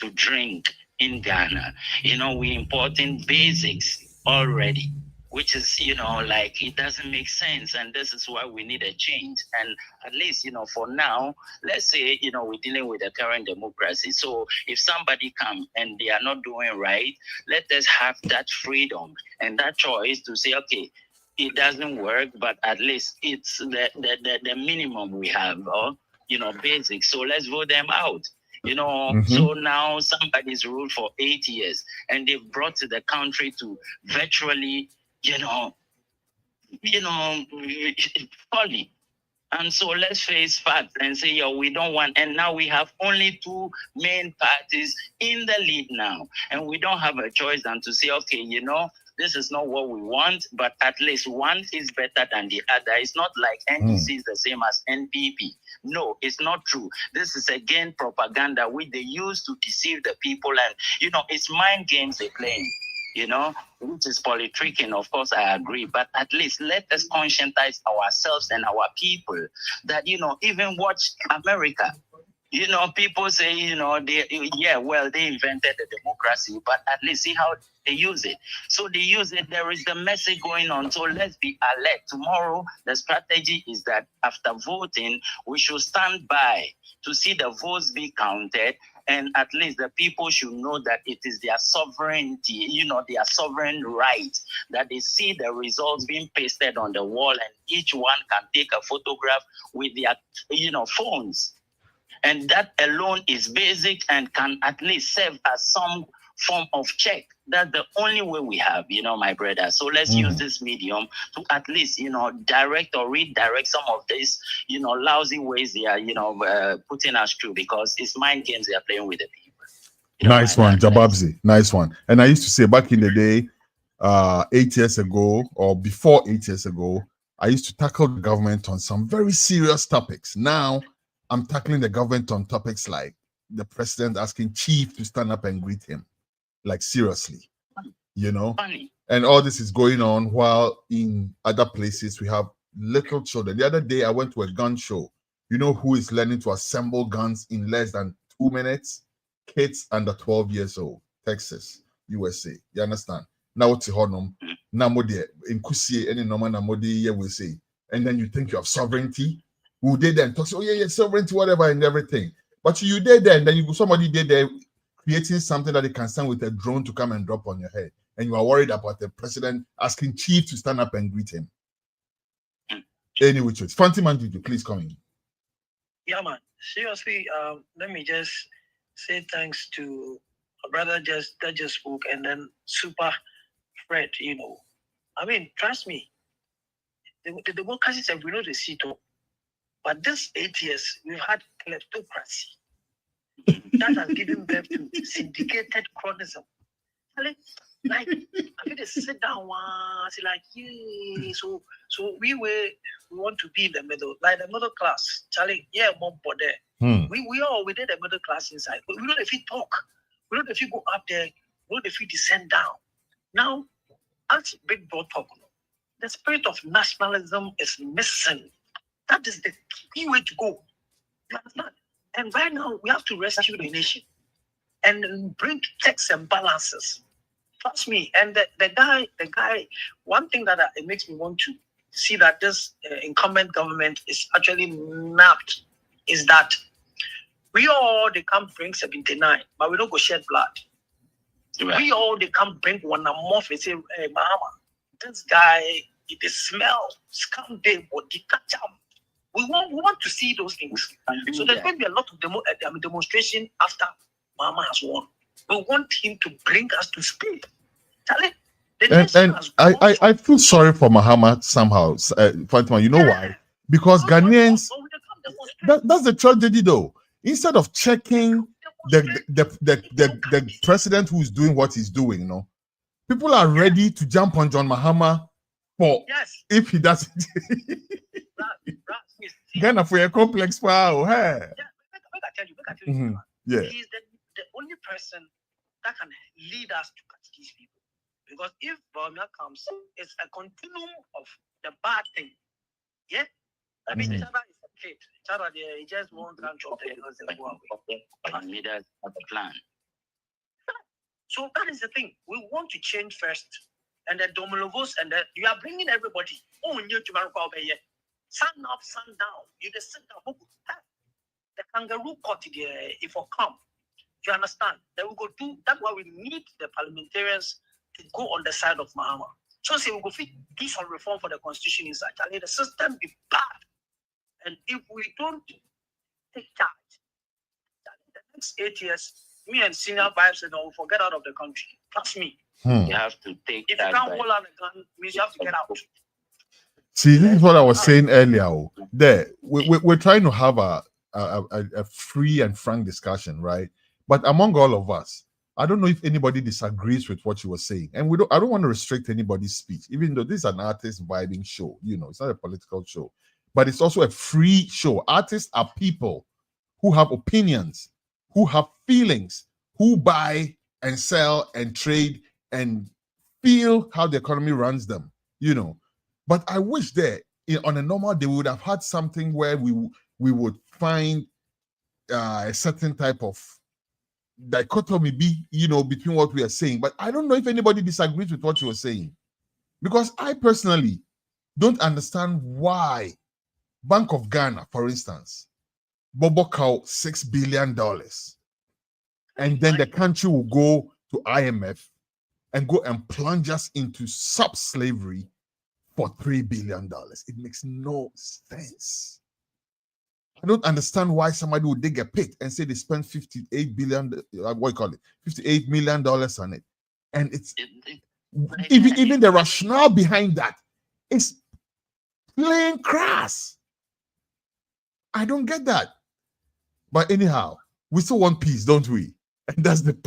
S16: to drink in Ghana. You know, we're importing basics already, which is, you know, like, it doesn't make sense. And this is why we need a change. And at least, you know, for now, let's say, you know, we're dealing with the current democracy. So if somebody comes and they are not doing right, let us have that freedom and that choice to say, okay, it doesn't work, but at least it's the minimum we have, or, you know, basic. So let's vote them out. You know, so now somebody's ruled for 8 years, and they've brought the country to virtually, you know, folly. And so let's face facts and say, we don't want. And now we have only two main parties in the lead now, and we don't have a choice than to say, okay, you know, this is not what we want, but at least one is better than the other. It's not like NDC is the same as NPP. No, it's not true. This is again propaganda which they use to deceive the people, and, you know, it's mind games they're playing, you know, which is politicking. Of course, I agree, but at least let us conscientize ourselves and our people that, you know, even watch America. You know, people say, you know, they invented the democracy, but at least see how they use it. So they use it. There is the message going on. So let's be alert. Tomorrow, the strategy is that after voting, we should stand by to see the votes be counted. And at least the people should know that it is their sovereignty, you know, their sovereign right, that they see the results being pasted on the wall, and each one can take a photograph with their, you know, phones. And that alone is basic and can at least serve as some form of check. That's the only way we have, you know, my brother. So let's use this medium to at least, you know, direct or redirect some of these, you know, lousy ways they are, you know, putting us through, because it's mind games they are playing with the people. You know,
S1: nice one, Jababzi. Nice one. And I used to say back in the day, 8 years ago, or before 8 years ago, I used to tackle the government on some very serious topics. Now, I'm tackling the government on topics like the president asking Chief to stand up and greet him. Like, seriously, you know? And all this is going on while in other places we have little children. The other day, I went to a gun show. You know who is learning to assemble guns in less than 2 minutes? Kids under 12 years old. Texas, USA. You understand? Now what's honum? Now more there in Kusie any normal namodi we say. And then you think you have sovereignty. Who did then talk, oh yeah, sovereignty, whatever, and everything. But you did there, and then you somebody did there creating something that they can send with a drone to come and drop on your head. And you are worried about the president asking chief to stand up and greet him. Anyway, Fanti Manjuju, please come in.
S15: Yeah, man. Seriously, let me just say thanks to a brother that just spoke, and then Super Fred. I mean, trust me, the democracies have we know the seat, but this 8 years we've had kleptocracy that has given birth to syndicated cronyism. Like I feel they sit down once, like yeah. So we want to be in the middle, like the middle class. Charlie, yeah, mom, but there. We all within the middle class inside. But we don't know if you talk, we don't know if you go up there, we don't know if you descend down. Now, as Big Bro talk, the spirit of nationalism is missing. That is the key way to go. You understand? And right now we have to rescue the nation and bring checks and balances. Trust me. And the guy, one thing that it makes me want to see that this incumbent government is actually napped is that we all they come bring 79, but we don't go shed blood. Right. We all they come bring one more and say, hey, mama, this guy, the smell, scam day, but the catch up. We want to see those things. So there's going to be a lot of demonstration after Mama has won. We want him to bring us to speed.
S1: And I feel sorry for Mahama somehow, Fatima. You know why? Because Ghanaians, that's the tragedy though. Instead of checking the president who is doing what he's doing, people are ready to jump on John Mahama for if he doesn't. Ghana for a complex power. Hey.
S15: I tell you,
S1: yeah.
S15: He's the only person that can lead us to catch these people. Because if Burma comes, it's a continuum of the bad thing. Yeah? I mean, Chada is a kid. Chada, he just won't come to the because they go away.
S16: And leaders have a plan.
S15: So that is the thing. We want to change first. And the Dominovos, and you are bringing everybody. Oh, new to Maroko here. Sun up, sun down. You just sit down. The kangaroo court if we come. You understand? Then we go do that's why we need the parliamentarians to go on the side of Mahama. So say we go do some reform for the constitution inside. The system be bad. And if we don't take charge, the next 8 years, me and senior vibes will forget out of the country. Trust me.
S16: You have to take
S15: if you can't hold on the gun, means you have to get out.
S1: See, this is what I was saying earlier. We're trying to have a free and frank discussion, right? But among all of us, I don't know if anybody disagrees with what you were saying. And I don't want to restrict anybody's speech, even though this is an artist vibing show. It's not a political show. But it's also a free show. Artists are people who have opinions, who have feelings, who buy and sell and trade and feel how the economy runs them, But I wish on a normal day, we would have had something where we would find a certain type of dichotomy between what we are saying. But I don't know if anybody disagrees with what you were saying. Because I personally don't understand why Bank of Ghana, for instance, Bobo cow $6 billion. And then the country will go to IMF and go and plunge us into sub-slavery for $3 billion. It makes no sense. I don't understand why somebody would dig a pit and say they spent $58 million on it. And it's even the rationale behind that is plain crass. I don't get that. But anyhow, we still want peace, don't we? And that's the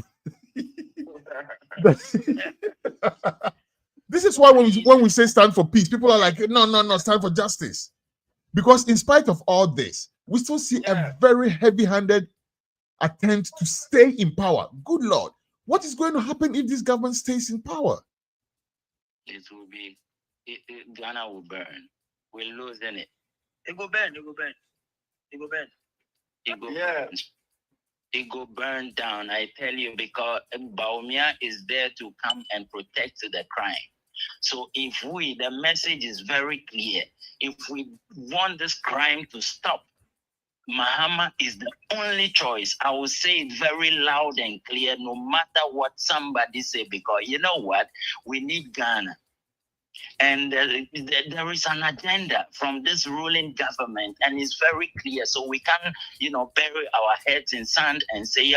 S1: this is why when we say stand for peace, people are like, no, stand for justice. Because in spite of all this, we still see a very heavy-handed attempt to stay in power. Good Lord, what is going to happen if this government stays in power?
S16: It will be, Ghana will burn. We'll lose in it.
S15: It will burn.
S16: Yeah. it go burn down. I tell you, because Baumia is there to come and protect the crime. So if the message is very clear. If we want this crime to stop, Mahama is the only choice. I will say it very loud and clear, no matter what somebody say, because you know what? We need Ghana. And there is an agenda from this ruling government, and it's very clear. So we can't, bury our heads in sand and say,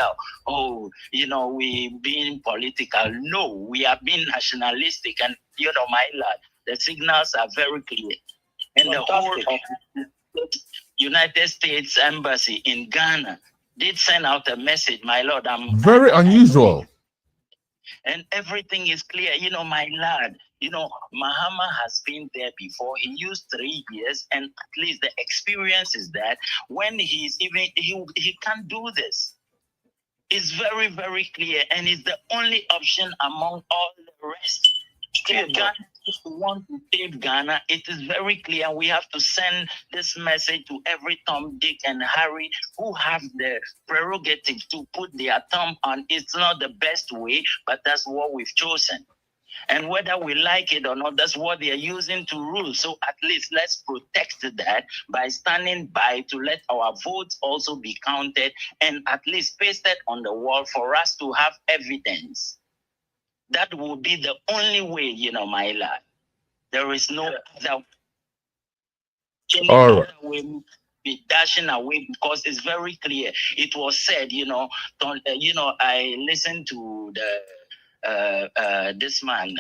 S16: we being political. No, we are being nationalistic, and my lord, the signals are very clear. And the whole of United States Embassy in Ghana did send out a message, my lord.
S1: Very unusual.
S16: And everything is clear, my lad. Mahama has been there before. He used 3 years, and at least the experience is that when he can't do this. It's very, very clear, and it's the only option among all the rest. If Ghana want to save Ghana, it is very clear. We have to send this message to every Tom, Dick, and Harry who have the prerogative to put their thumb on. It's not the best way, but that's what we've chosen. And whether we like it or not, that's what they are using to rule. So at least let's protect that by standing by to let our votes also be counted and at least pasted on the wall for us to have evidence. That will be the only way, my lad. There is no other way be dashing away, because it's very clear. It was said, I listened to this man.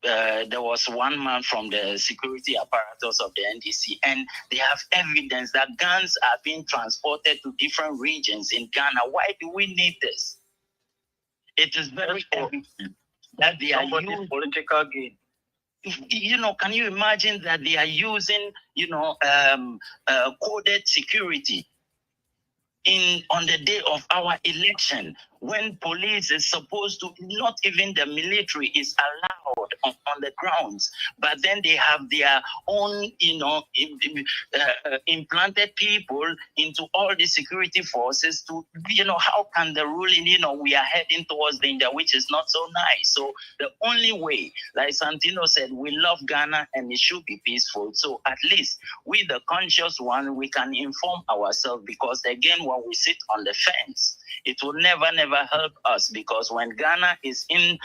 S16: There was one man from the security apparatus of the NDC, and they have evidence that guns are being transported to different regions in Ghana. Why do we need this? It is very evident that they are using political gain. Can you imagine that they are using, coded security on the day of our election, when police is supposed to, not even the military is allowed on the grounds, but then they have their own, implanted people into all the security forces to, how can the ruling, we are heading towards danger, which is not so nice. So the only way, like Santino said, we love Ghana and it should be peaceful. So at least we, the conscious one, we can inform ourselves, because again, when we sit on the fence, it will never help us, because when Ghana is in,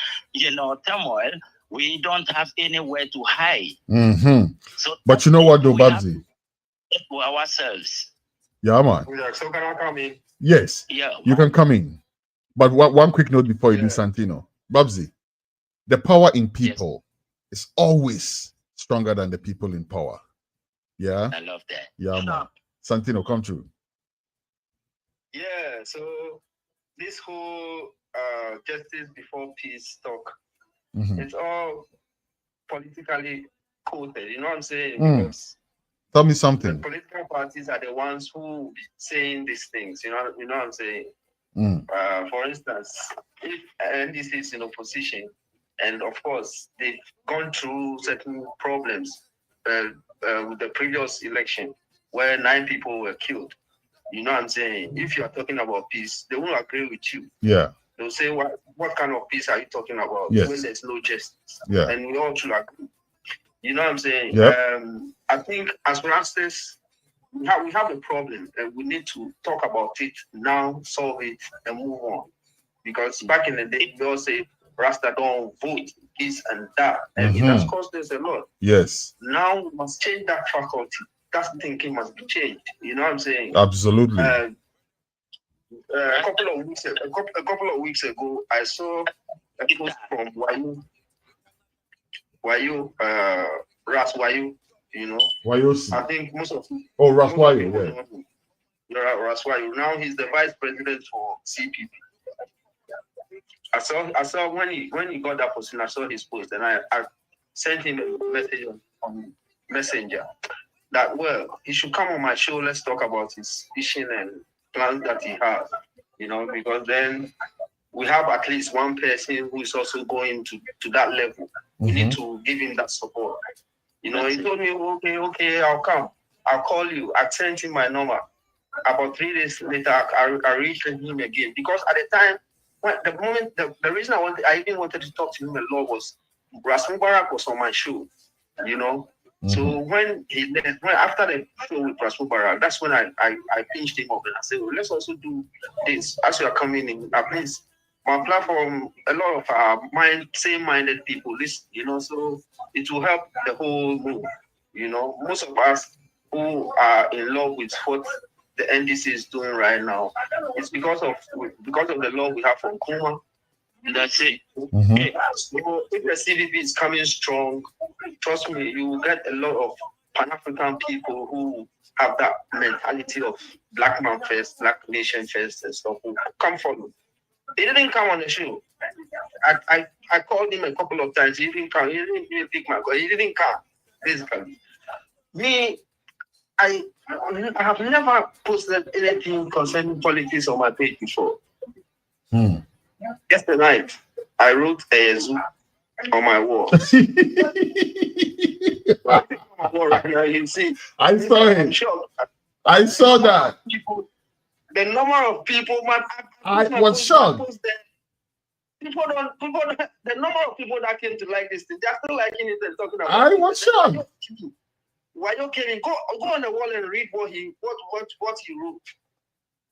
S16: turmoil, we don't have anywhere to hide.
S1: Mm-hmm. So, but you know what, though, Babsy?
S16: To ourselves.
S1: Yeah, man.
S17: So can I come in?
S1: Yes. Yeah. You can come in. But one quick note before you do, Santino. Babsy, the power in people is always stronger than the people in power. Yeah?
S16: I love that.
S1: Yeah, man. Santino, come true.
S17: Yeah, so this whole justice before peace talk, it's all politically quoted, you know what I'm saying? Because
S1: tell me something.
S17: The political parties are the ones who saying these things, you know what I'm saying? For instance, if NDC is in opposition, and of course they've gone through certain problems with the previous election where 9 people were killed. You know what I'm saying? If you are talking about peace, they won't agree with you.
S1: Yeah.
S17: They'll say, what kind of peace are you talking about when there's no justice?
S1: Yeah.
S17: And we all should agree. You know what I'm saying?
S1: Yep.
S17: I think as for instance, we have a problem and we need to talk about it now, solve it, and move on. Because back in the day, they all say, Rasta don't vote, this and that. And it has cost us a lot.
S1: Yes.
S17: Now we must change that faculty. That thinking must be changed. You know what I'm saying?
S1: Absolutely.
S17: A couple of weeks ago, I saw a post from Ras Wayu,
S1: Wayosi.
S17: I think most of
S1: Ras Wayu,
S17: yeah. Ras Wayu. Now he's the vice president for CPP. I saw when he got that position, I saw his post, and I sent him a message on Messenger that, well, he should come on my show. Let's talk about his vision and plans that he has, because then we have at least one person who is also going to that level. We need to give him that support. He told me, okay, I'll come. I'll call you. I sent him my number. about 3 days later, I reached him again because at the time, the reason I even wanted to talk to him a lot was Ras Mubarak was on my show, you know. So when after the show with Ras Mubarak, that's when I pinched him up and I said, well, let's also do this as you are coming in. At least my platform, a lot of same-minded people, you know, so it will help the whole move. You know, most of us who are in love with what the NDC is doing right now, it's because of the law we have from Kuma. That's it. So if the CVP is coming strong, trust me, you will get a lot of Pan-African people who have that mentality of black man first, black nation first, and stuff. Who come follow. They didn't come on the show. I called him a couple of times. He didn't come. He didn't even pick my call. He didn't come. Basically, me, I have never posted anything concerning politics on my page before. Yesterday night, I wrote a Zoo on my wall. Right now, you see.
S1: I saw it. I saw that.
S17: The number of people,
S1: I was shocked.
S17: People don't, the number of people that came to like this thing, they're still liking it and talking about
S1: I was shocked.
S17: Why you kidding? Go on the wall and read what he wrote.
S1: What did you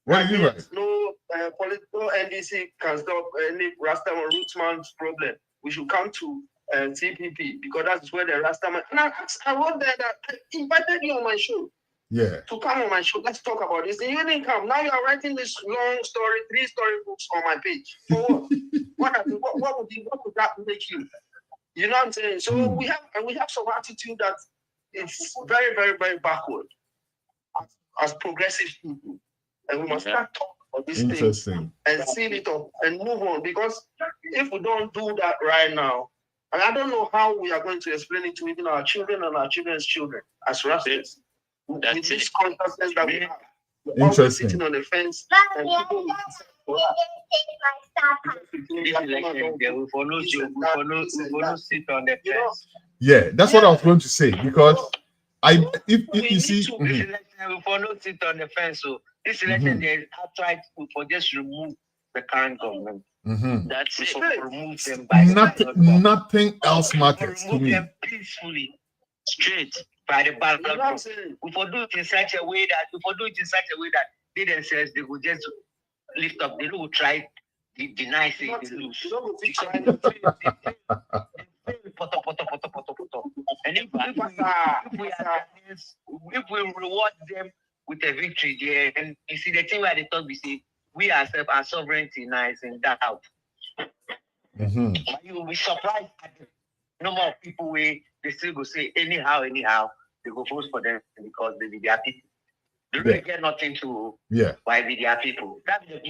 S1: write?
S17: No political NDC can stop any Rastaman Rootsman's problem. We should come to CPP because that's where the Rastaman. And I wrote there that I invited you on my show.
S1: Yeah.
S17: To come on my show, let's talk about this. And you didn't come. Now you are writing this long story, 3 storybooks on my page. For what? what would that make you? You know what I'm saying? So we have some attitude that it's very, very, very backward as progressive people. And we must start talking about these things and seal it up and move on. Because if we don't do that right now, and I don't know how we are going to explain it to even our children and our children's children as Rastas. With this consciousness that we have. We're always sitting on the fence and people
S1: yeah, that's what I was going to say because if you see
S18: we will not sit on the fence. So this election they have tried to just remove the current government. That's it. Remove them by
S1: nothing else matters to me.
S18: Them peacefully, straight by the ballot. We will do it in such a way that they themselves they will just lift up. They will try to deny it. They lose. And if we reward them with a victory there, and you see the thing where they talk, we say we ourselves our sovereignty now is in doubt. You will be surprised at the number of people where they still go say anyhow they go vote for them because they be their people. They really get nothing to why be their people. That is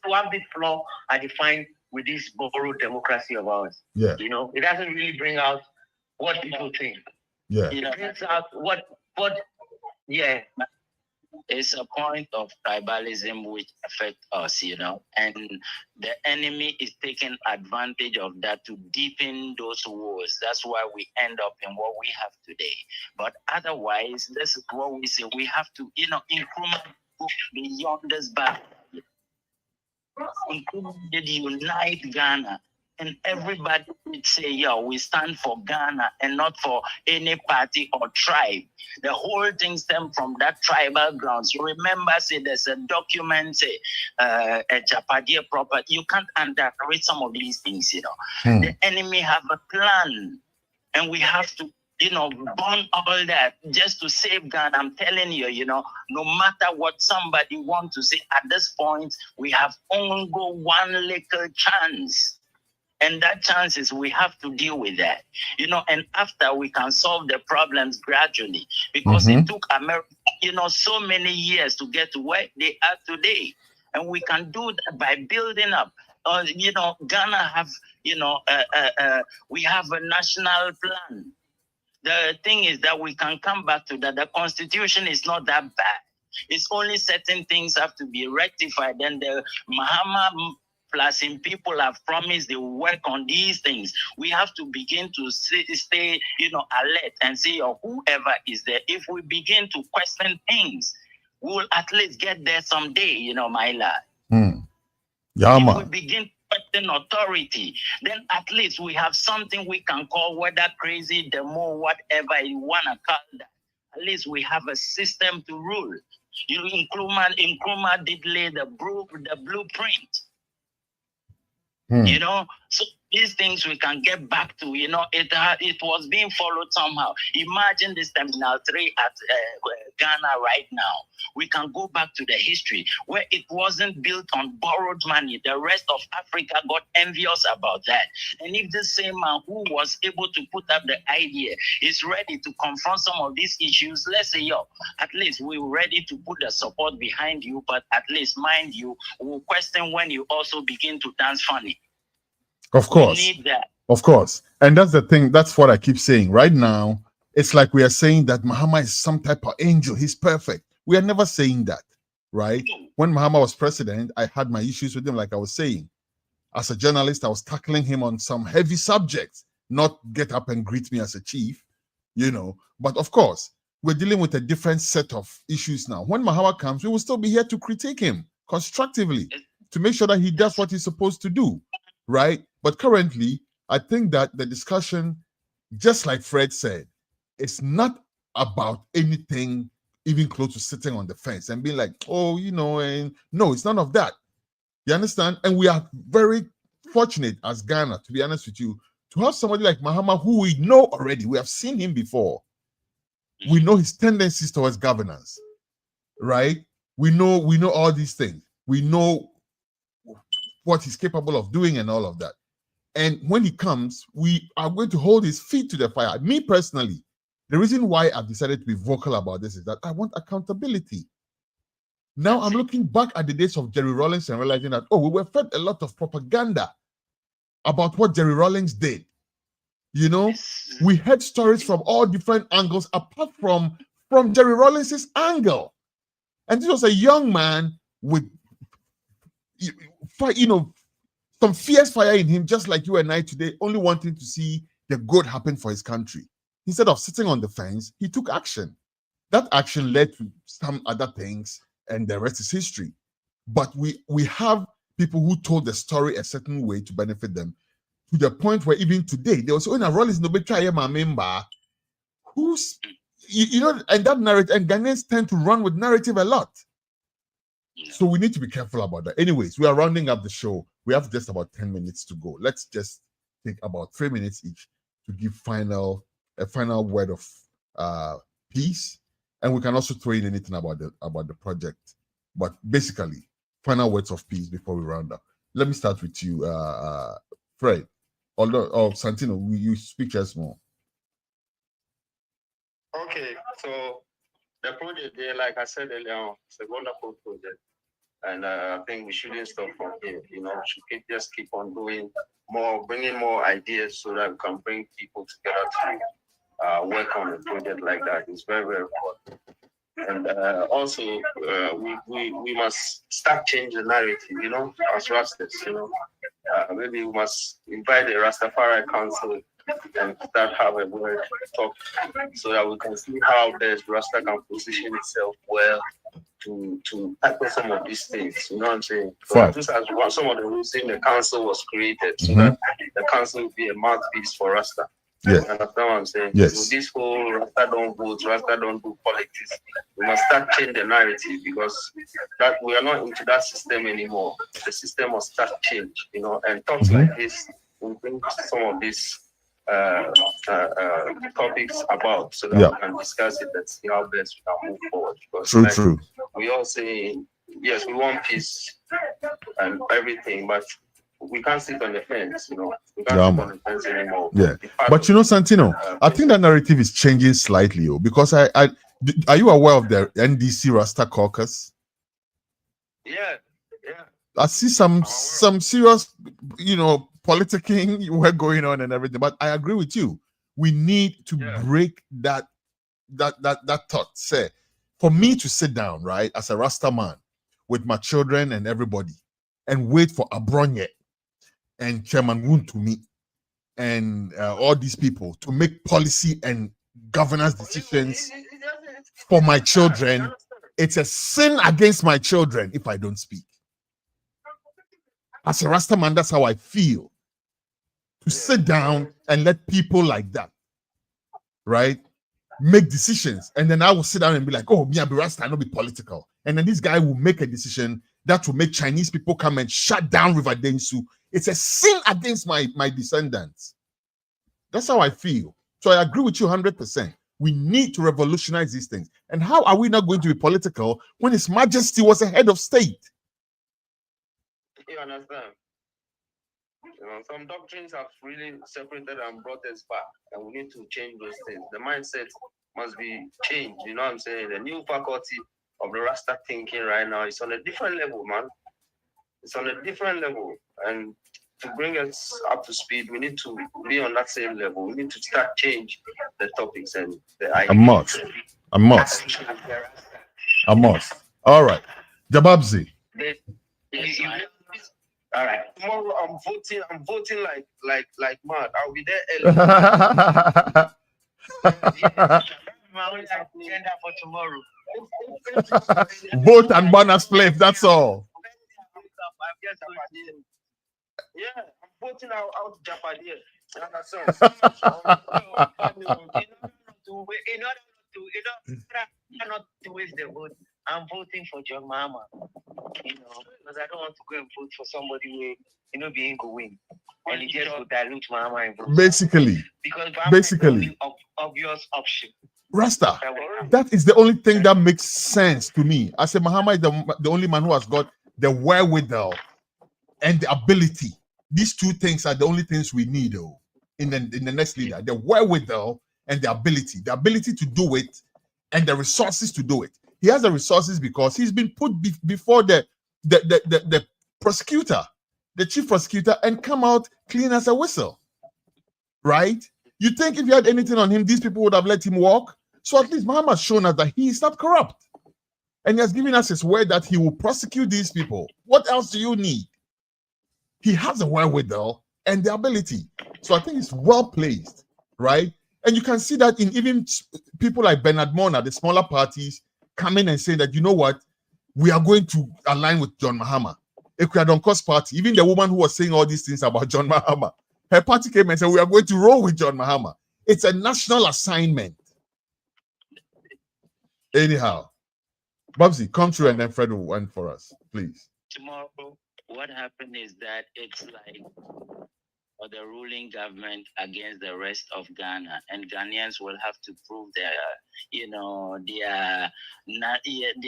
S18: one big flaw I define with this borrowed democracy of ours.
S1: Yeah.
S18: You know, it doesn't really bring out what people think.
S1: Yeah.
S18: It brings out what
S16: it's a point of tribalism which affects us, you know, and the enemy is taking advantage of that to deepen those wars. That's why we end up in what we have today. But otherwise, this is what we say. We have to, you know, increment beyond this battle. Unite Ghana. And everybody would say, yeah, we stand for Ghana and not for any party or tribe. The whole thing stems from that tribal grounds. You remember, say, there's a document, say, a Japadia property. You can't underrate some of these things, you know. The enemy have a plan, and we have to, you know, burn all that just to save Ghana. I'm telling you, you know, no matter what somebody wants to say, at this point, we have only one little chance. And that chance is we have to deal with that, you know, and after we can solve the problems gradually because it took America, you know, so many years to get to where they are today. And we can do that by building up. You know, Ghana have, you know, we have a national plan. The thing is that we can come back to that. The constitution is not that bad. It's only certain things have to be rectified. And the Mahama plus in people have promised they will work on these things. We have to begin to stay, you know, alert and say, or whoever is there. If we begin to question things, we will at least get there someday, you know, my lad.
S1: Yeah,
S16: if
S1: man.
S16: we begin questioning authority, then at least we have something we can call, whether crazy, demo, whatever you want to call that. At least we have a system to rule. You know, Nkrumah did lay the blueprint. You know, so these things we can get back to. You know, it was being followed somehow. Imagine this Terminal 3 at Ghana right now. We can go back to the history where it wasn't built on borrowed money. The rest of Africa got envious about that. And if the same man who was able to put up the idea is ready to confront some of these issues, let's say, yo, at least we're ready to put the support behind you, but at least, mind you, we'll question when you also begin to dance funny.
S1: Of course.
S16: We need that.
S1: Of course. And that's the thing. That's what I keep saying. Right now, it's like we are saying that Muhammad is some type of angel. He's perfect. We are never saying that, right? When Muhammad was president, I had my issues with him, like I was saying. As a journalist, I was tackling him on some heavy subjects, not get up and greet me as a chief, you know. But of course, we're dealing with a different set of issues now. When Muhammad comes, we will still be here to critique him constructively, to make sure that he does what he's supposed to do, right? But currently, I think that the discussion, just like Fred said, it's not about anything even close to sitting on the fence and being like, oh, you know, and no, it's none of that. You understand? And we are very fortunate as Ghana, to be honest with you, to have somebody like Muhammad who we know already. We have seen him before. We know his tendencies towards governance, right? We know all these things. We know what he's capable of doing and all of that. And when he comes, we are going to hold his feet to the fire. Me personally, the reason why I've decided to be vocal about this is that I want accountability. Now I'm looking back at the days of Jerry Rawlings and realizing that, oh, we were fed a lot of propaganda about what Jerry Rawlings did. You know, we heard stories from all different angles apart from Jerry Rawlings's angle. And this was a young man with, you know, some fierce fire in him, just like you and I today, only wanting to see the good happen for his country. Instead of sitting on the fence, he took action. That action led to some other things, and the rest is history. But we have people who told the story a certain way to benefit them, to the point where even today, they also, a Rollins no better my member, who's, you know, and that narrative, and Ghanaians tend to run with narrative a lot. So we need to be careful about that. Anyways, we are rounding up the show. We have just about 10 minutes to go. Let's just take about 3 minutes each to give a final word of peace. And we can also throw in anything about the project. But basically, final words of peace before we round up. Let me start with you, Fred. Or Santino, you speak just more.
S17: Okay, so the project there, like I said earlier, it's a wonderful project. And I think we shouldn't stop from here. You know, we should just keep on doing more, bringing more ideas so that we can bring people together to work on a project like that. It's very, very important. And also, we must start changing the narrative, you know, as Rastas, you know. Maybe we must invite the Rastafari Council and start have a word talk so that we can see how best Rasta can position itself well to tackle some of these things. You know what I'm saying? So this is some of the reasons the council was created, so that the council will be a mouthpiece for Rasta.
S1: Yeah.
S17: You understand what I'm saying?
S1: Yes.
S17: So this whole Rasta don't vote, Rasta don't do politics. We must start changing the narrative because that we are not into that system anymore. The system must start change, you know, and talks like this will bring some of these topics about so that we can discuss it and see how best we can move forward. Because
S1: True.
S17: We all say, yes, we want peace and everything, but we can't sit on the fence, you know. We can't sit on the fence anymore.
S1: Yeah. But you know, Santino, I think that narrative is changing slightly, because are you aware of the NDC Rasta caucus?
S17: Yeah.
S1: I see some serious, you know, politicking work going on and everything. But I agree with you. We need to break that thought. Say, for me to sit down, right, as a Rasta man with my children and everybody, and wait for Abronye and Chairman Wuntumi and all these people to make policy and governance decisions for my children It's a sin against my children if I don't speak. As a Rasta man, that's how I feel. To sit down and let people like that, right, make decisions. And then I will sit down and be like, oh, me, I be Rasta, I not be political. And then this guy will make a decision that will make Chinese people come and shut down River Densu. It's a sin against my descendants. That's how I feel. So I agree with you 100%. We need to revolutionize these things. And how are we not going to be political when His Majesty was a head of state?
S17: You understand? You know, some doctrines have really separated and brought us back, and we need to change those things. The mindset must be changed. You know what I'm saying? The new faculty of the Rasta thinking right now is on a different level, man. It's on a different level, and to bring us up to speed, we need to be on that same level. We need to start change the topics and the ideas.
S1: A must. All right, Jababzi.
S17: All right. Tomorrow I'm voting like mad. I'll be there early.
S18: Agenda for tomorrow.
S1: Vote and bonus play, that's all.
S17: Yeah, I'm voting out Japadia.
S18: In order not to waste the vote, I'm voting for John Mahama. You know, because I don't want to go and vote for somebody who, you know, being go win. And he just would dilute Mahama and vote.
S1: Basically.
S18: Because Mahama is the only obvious option.
S1: Rasta, that is the only thing that makes sense to me. I say Mahama is the only man who has got the wherewithal and the ability. These two things are the only things we need, though, in the next leader. The wherewithal and the ability to do it, and the resources to do it. He has the resources because he's been put before the prosecutor, the chief prosecutor, and come out clean as a whistle, right? You think if you had anything on him, these people would have let him walk? So at least Muhammad has shown us that he is not corrupt. And he has given us his word that he will prosecute these people. What else do you need? He has the wherewithal and the ability. So I think it's well placed, right? And you can see that in even people like Bernard Mona, the smaller parties, come in and say that, you know what, we are going to align with John Mahama. Ekwadonko's party, even the woman who was saying all these things about John Mahama, her party came and said, we are going to roll with John Mahama. It's a national assignment. Anyhow, Babsy, come through and then Fred will end for us, please.
S16: Tomorrow, what happened is that it's like for the ruling government against the rest of Ghana, and Ghanaians will have to prove they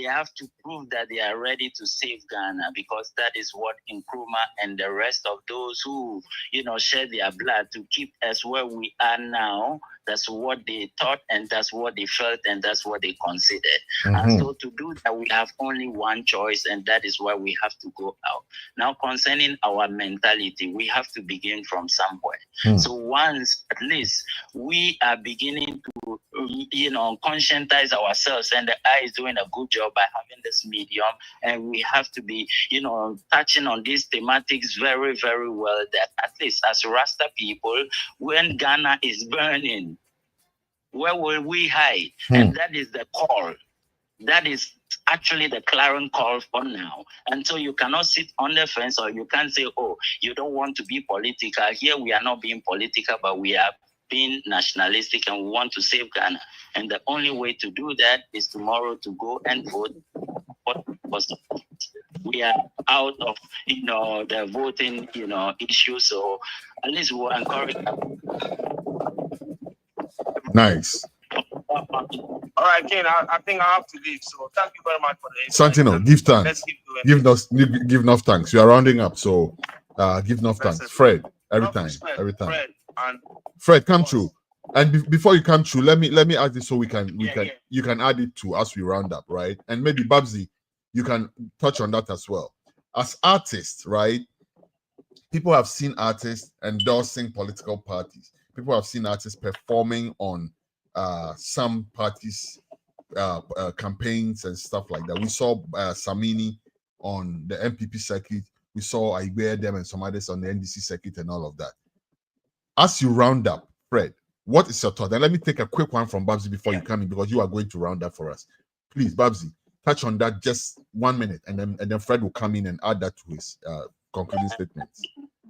S16: have to prove that they are ready to save Ghana, because that is what Nkrumah and the rest of those who, shed their blood to keep us where we are now. That's what they thought, and that's what they felt, and that's what they considered. And so to do that, we have only one choice, and that is why we have to go out. Now, concerning our mentality, we have to begin from somewhere. So once, at least, we are beginning to, conscientize ourselves, and the eye is doing a good job by having this medium, and we have to be, touching on these thematics very, very well, that at least as Rasta people, when Ghana is burning, where will we hide? And that is the call. That is actually the clarion call for now. And so you cannot sit on the fence, or you can't say, oh, you don't want to be political. Here we are not being political, but we are being nationalistic, and we want to save Ghana. And the only way to do that is tomorrow to go and vote. We are out of the voting issue, so at least we'll encourage.
S1: Nice.
S17: All right, Ken, I think I have to leave. So thank you very much for the
S1: Santino, give thanks. Give enough thanks. You are rounding up, so give enough thanks. Fred, every time. Fred, come through. And before you come through, let me add this so you can add it to as we round up, right? And maybe Babsy, you can touch on that as well. As artists, right? People have seen artists endorsing political parties. People have seen artists performing on some parties' campaigns and stuff like that. We saw Samini on the MPP circuit. We saw Igbe them and some others on the NDC circuit and all of that. As you round up, Fred, what is your thought? And let me take a quick one from Babsy before you come in, because you are going to round up for us. Please, Babsy, touch on that just 1 minute, and then Fred will come in and add that to his concluding statements.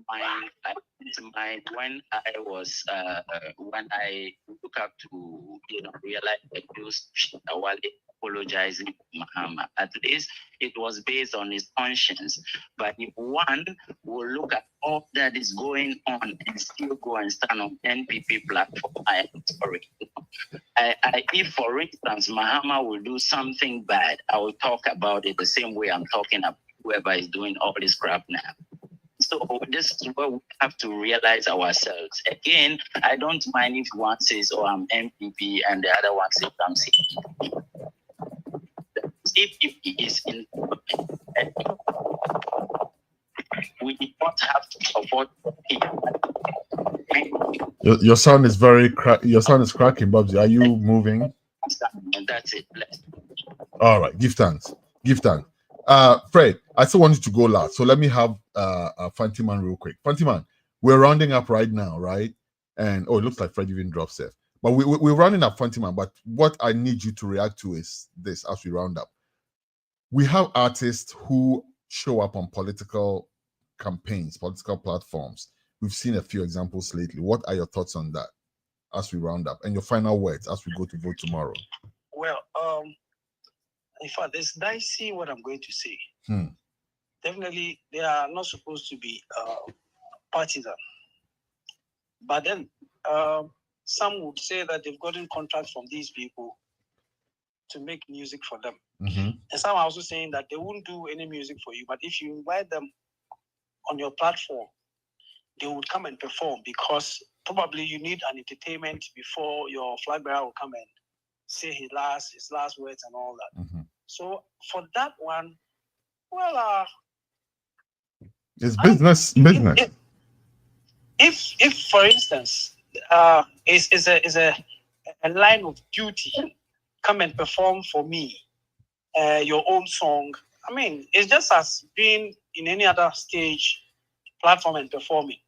S16: When I look up to realize that those apologizing to Muhammad, at least it was based on his conscience. But if one will look at all that is going on and still go and stand on NPP platform, I am sorry. If, for instance, Muhammad will do something bad, I will talk about it the same way I'm talking about whoever is doing all this crap now. So this is where we have to realize ourselves. Again, I don't mind if one says, "Oh, I'm MPP," and the other one says, "I'm CPP." If he is in, we do not have to support him.
S1: Your sound is your sound is cracking, Bobsy. Are you moving?
S16: And that's it.
S1: All right. Give thanks. Fred, I still want you to go last. So let me have Fantiman real quick. Fantiman, we're rounding up right now, right? And it looks like Fred even dropped safe. But we're rounding up, Fantiman. But what I need you to react to is this as we round up. We have artists who show up on political campaigns, political platforms. We've seen a few examples lately. What are your thoughts on that as we round up? And your final words as we go to vote tomorrow?
S15: Well, in fact, it's dicey what I'm going to say. Definitely, they are not supposed to be partisan. But then some would say that they've gotten contracts from these people to make music for them. And some are also saying that they won't do any music for you. But if you invite them on your platform, they would come and perform, because probably you need an entertainment before your flag bearer will come and say his last words and all that. So for that one, well,
S1: it's business.
S15: If for instance, is a line of duty, come and perform for me, your own song. I mean, it's just as being in any other stage platform and performing.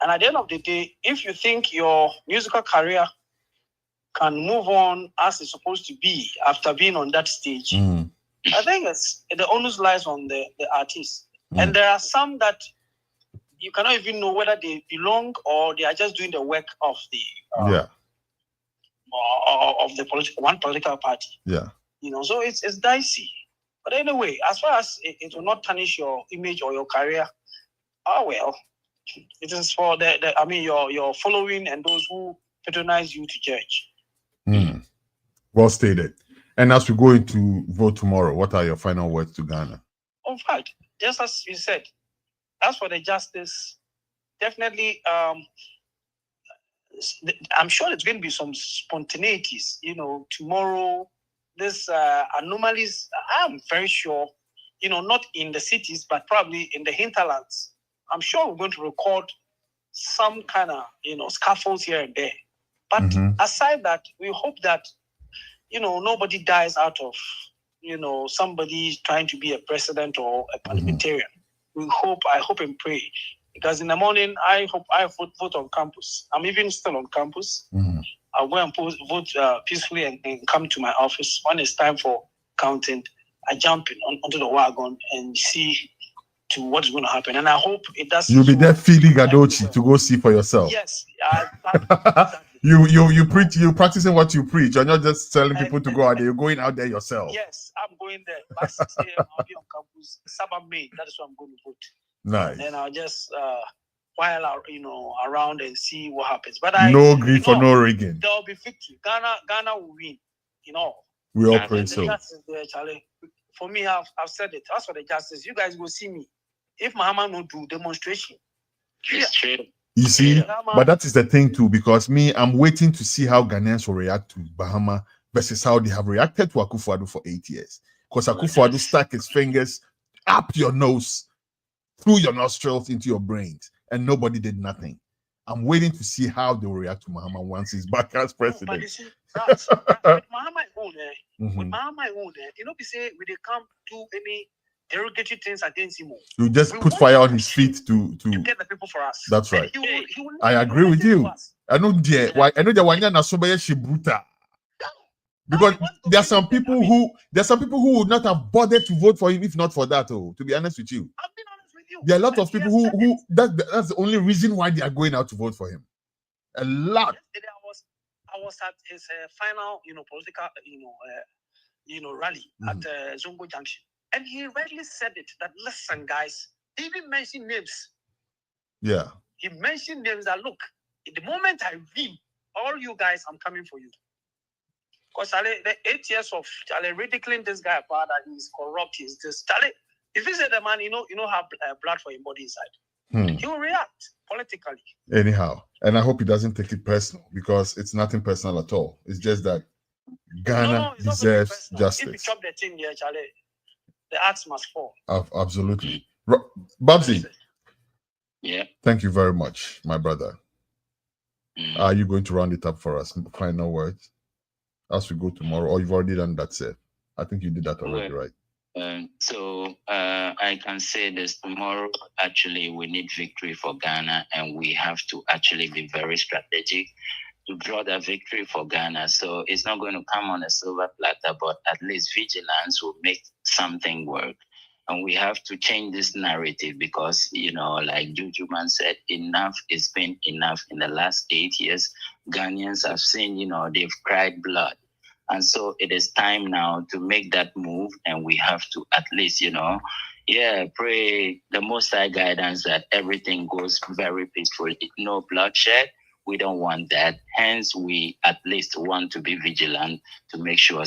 S15: And at the end of the day, if you think your musical career can move on as it's supposed to be after being on that stage, I think the onus lies on the artist. And there are some that you cannot even know whether they belong or they are just doing the work of the one political party. So it's dicey. But anyway, as far as it will not tarnish your image or your career, it is for your following and those who patronize you to judge.
S1: Well stated. And as we go into vote tomorrow, what are your final words to Ghana?
S15: In fact, just as you said, as for the justice, definitely, I'm sure there's going to be some spontaneities. Tomorrow, this anomalies, I'm very sure, not in the cities, but probably in the hinterlands. I'm sure we're going to record some kind of, scaffolds here and there. But aside that, we hope that, nobody dies out of, somebody trying to be a president or a parliamentarian. I hope and pray. Because in the morning, I hope I vote on campus. I'm even still on campus. I'll go and vote peacefully and come to my office. When it's time for counting, I jump onto the wagon and see to what's going to happen. And I hope it does.
S1: You'll be there feeling Gadochi to go see for yourself.
S15: Yes.
S1: You preach, you practicing what you preach. You're not just telling people to go out there. You're going out there yourself.
S15: Yes, I'm going there. By 6 a.m., I'll be on campus. Sabbath May, that is what I'm going to vote.
S1: Nice.
S15: And then I'll just while out, around and see what happens. But
S1: no grief for no rigging.
S15: There will be victory. Ghana will win.
S1: We all pray so.
S15: There, Charlie. For me, I've said it. As for the justice, you guys will see me. If Muhammad will do demonstration,
S1: you see, but that is the thing too, because I'm waiting to see how Ghanaians will react to Bahama versus how they have reacted to Akufo-Addo for 8 years. Because Akufo-Addo stuck his fingers up your nose, through your nostrils into your brains, and nobody did nothing. I'm waiting to see how they will react to Muhammad once he's back as president.
S15: But you see, with Muhammad own, we say we come to any derogatory things against him.
S1: You just put fire on his feet to
S15: get the people for us.
S1: That's right. He will I agree with you. I know the one na so be she brutal. Because there are some people who would not have bothered to vote for him if not for that. Oh, to be honest with you,
S15: I've been honest with you.
S1: there are a lot of people who that's the only reason why they are going out to vote for him. A lot.
S15: Yesterday I was at his final, political, rally at Zongo Junction, and he rightly said it that listen, guys, he even mentioned names.
S1: Yeah.
S15: He mentioned names that look, the moment I win, all you guys, I'm coming for you. Because the 8 years of ridiculing this guy about that he's corrupt, he's this. If he said the man, have blood for your body inside, he will react politically.
S1: Anyhow, and I hope he doesn't take it personal because it's nothing personal at all. It's just that Ghana deserves justice.
S15: If you chop the thing here, Charlie, the axe must fall.
S1: Absolutely. Babsy.
S16: Yeah.
S1: Thank you very much, my brother. Are you going to round it up for us? Final words as we go tomorrow, or you've already done that, sir? I think you did that already, right?
S16: So I can say this: tomorrow, actually, we need victory for Ghana, and we have to actually be very strategic to draw that victory for Ghana. So it's not going to come on a silver platter, but at least vigilance will make something work. And we have to change this narrative because, like Juju Man said, enough is been enough. In the last 8 years, Ghanaians have seen, they've cried blood. And so it is time now to make that move. And we have to at least, pray the Most High guidance that everything goes very peacefully. No bloodshed. We don't want that. Hence, we at least want to be vigilant to make sure,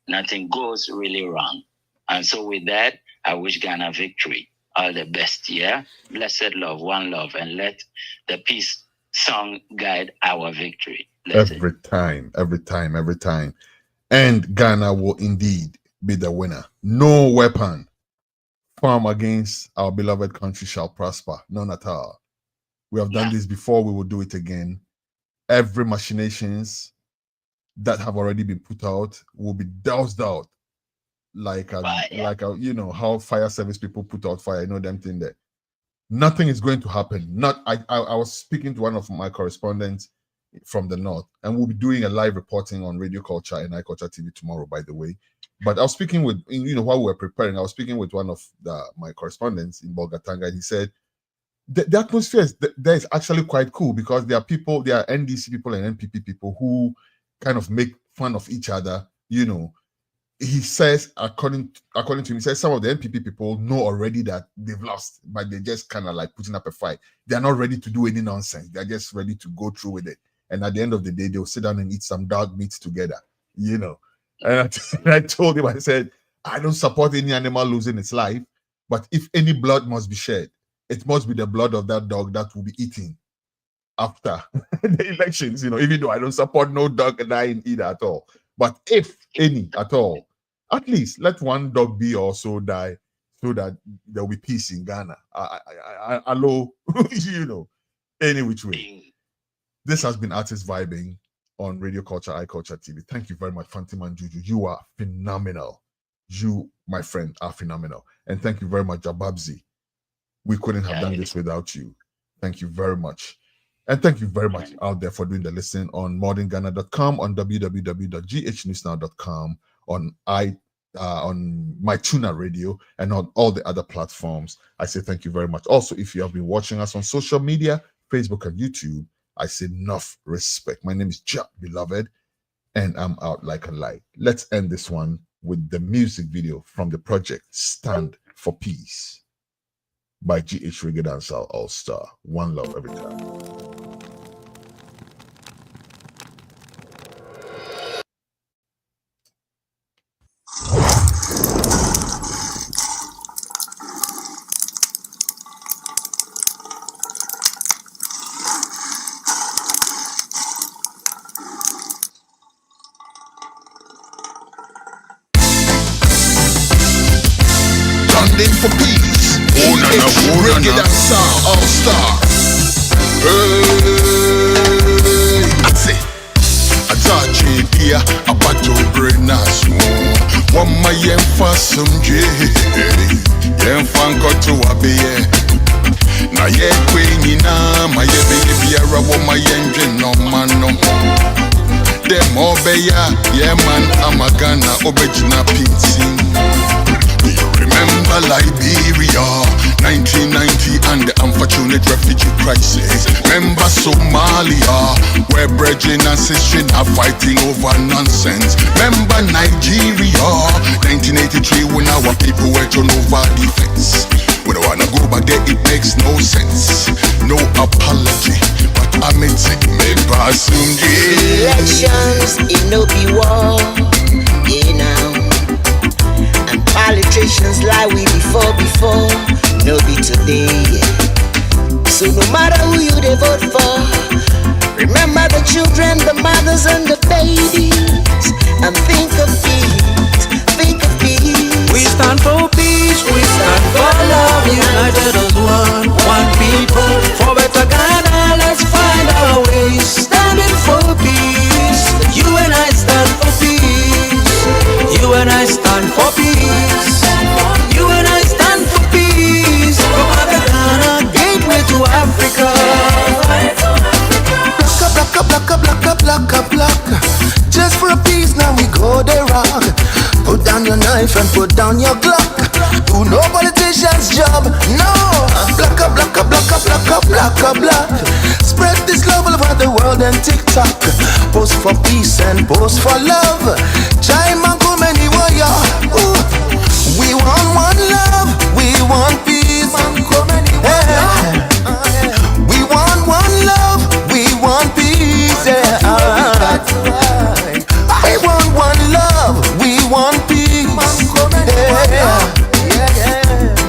S16: nothing goes really wrong. And so with that, I wish Ghana victory. All the best, yeah? Blessed love, one love, and let the peace song guide our victory.
S1: Every time. And Ghana will indeed be the winner. No weapon formed against our beloved country shall prosper. None at all. We have done this before. We will do it again. Every machinations that have already been put out will be doused out. Like how fire service people put out fire, them thing there. Nothing is going to happen. I was speaking to one of my correspondents from the north, and we'll be doing a live reporting on Radio Culture and iCulture TV tomorrow, by the way. But I was speaking with, while we were preparing, I was speaking with one of my correspondents in Bolgatanga, and he said the atmosphere there is actually quite cool because there are NDC people and NPP people who kind of make fun of each other, He says, according to him, he says some of the NPP people know already that they've lost, but they're just kind of like putting up a fight. They're not ready to do any nonsense. They're just ready to go through with it. And at the end of the day, they'll sit down and eat some dog meat together, And I told him, I said, I don't support any animal losing its life, but if any blood must be shed, it must be the blood of that dog that will be eaten after the elections, even though I don't support no dog dying either at all. But if any at all, at least let one dog be also die so that there will be peace in Ghana. Hello, any which way. This has been Artist Vybing on Radio Culture, iCulture TV. Thank you very much, Fantiman Juju. You are phenomenal. You, my friend, are phenomenal. And thank you very much, Jababzi. We couldn't have done this without you. Thank you very much. And thank you very much out there for doing the listening on modernghana.com, on www.ghnewsnow.com, on MyTuner Radio, and on all the other platforms. I say thank you very much. Also, if you have been watching us on social media, Facebook and YouTube, I say enough respect. My name is Jack Beloved, and I'm out like a light. Let's end this one with the music video from the project Stand for Peace by GH Reggae Dancehall All Star. One love every time.
S7: Standing for peace. Reggae Dancehall All Star. Hey, I say, I touch it here, a battle brain as one my yen for some J. Yen fanko to a beer. Na ye queen na my baby a woman yen no man no more.
S1: them obeya. Yeah man, I'm a Ghana original pincing. Do you remember Liberia, 1990 and the unfortunate refugee crisis? Remember Somalia, where brethren and sisters are fighting over nonsense? Remember Nigeria, 1983 when our people were thrown over the fence? We don't wanna go back there, it makes no sense. No apology, but I'm in sick, make assume
S3: elections, it no be war, yeah now. And politicians lie we before, no be today, yeah. So no matter who you they vote for, remember the children, the mothers and the babies, and think of peace, think of peace.
S2: We stand for peace, we stand for love, united as one people. For better Ghana, let's find our ways, standing for peace. You and I stand for peace. You and I stand for peace. You and I stand for peace. From Ghana, gateway to Africa.
S4: Block. Just for a piece, now we go the rock. Put down your knife and put down your Glock. Do no politician's job, no. Block. Spread this love all over the world and TikTok. Post for peace and post for love. Chai mango many warrior. We want one love, we want peace. We want one love, we want peace. We want one love, we want peace.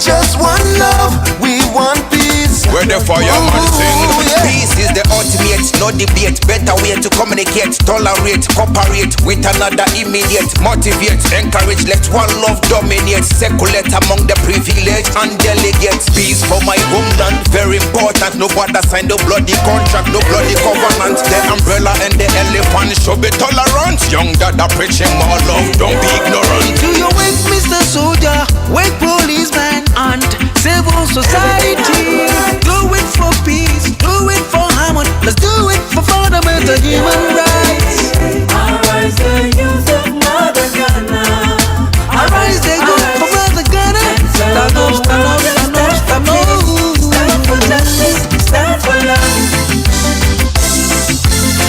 S4: Just one love, we want peace.
S5: Where the fireman sing. Peace is the ultimate, no debate. Better way to communicate, tolerate, cooperate with another immediate. Motivate, encourage, let one love dominate. Circulate among the privileged and delegates. Peace for my homeland, very important. No bother sign the bloody contract, no bloody covenant. The umbrella and the elephant show be tolerant. Young dada preaching more love, don't be ignorant.
S2: Do you wake Mr. Soldier, wake policeman and civil society? Do it for peace, do it for harmony. Let's do it for fundamental human rights.
S11: Arise the youth of Mother Ghana.
S2: Arise the youth of Mother Ghana. Stand up.
S11: Stand for justice, stand for love.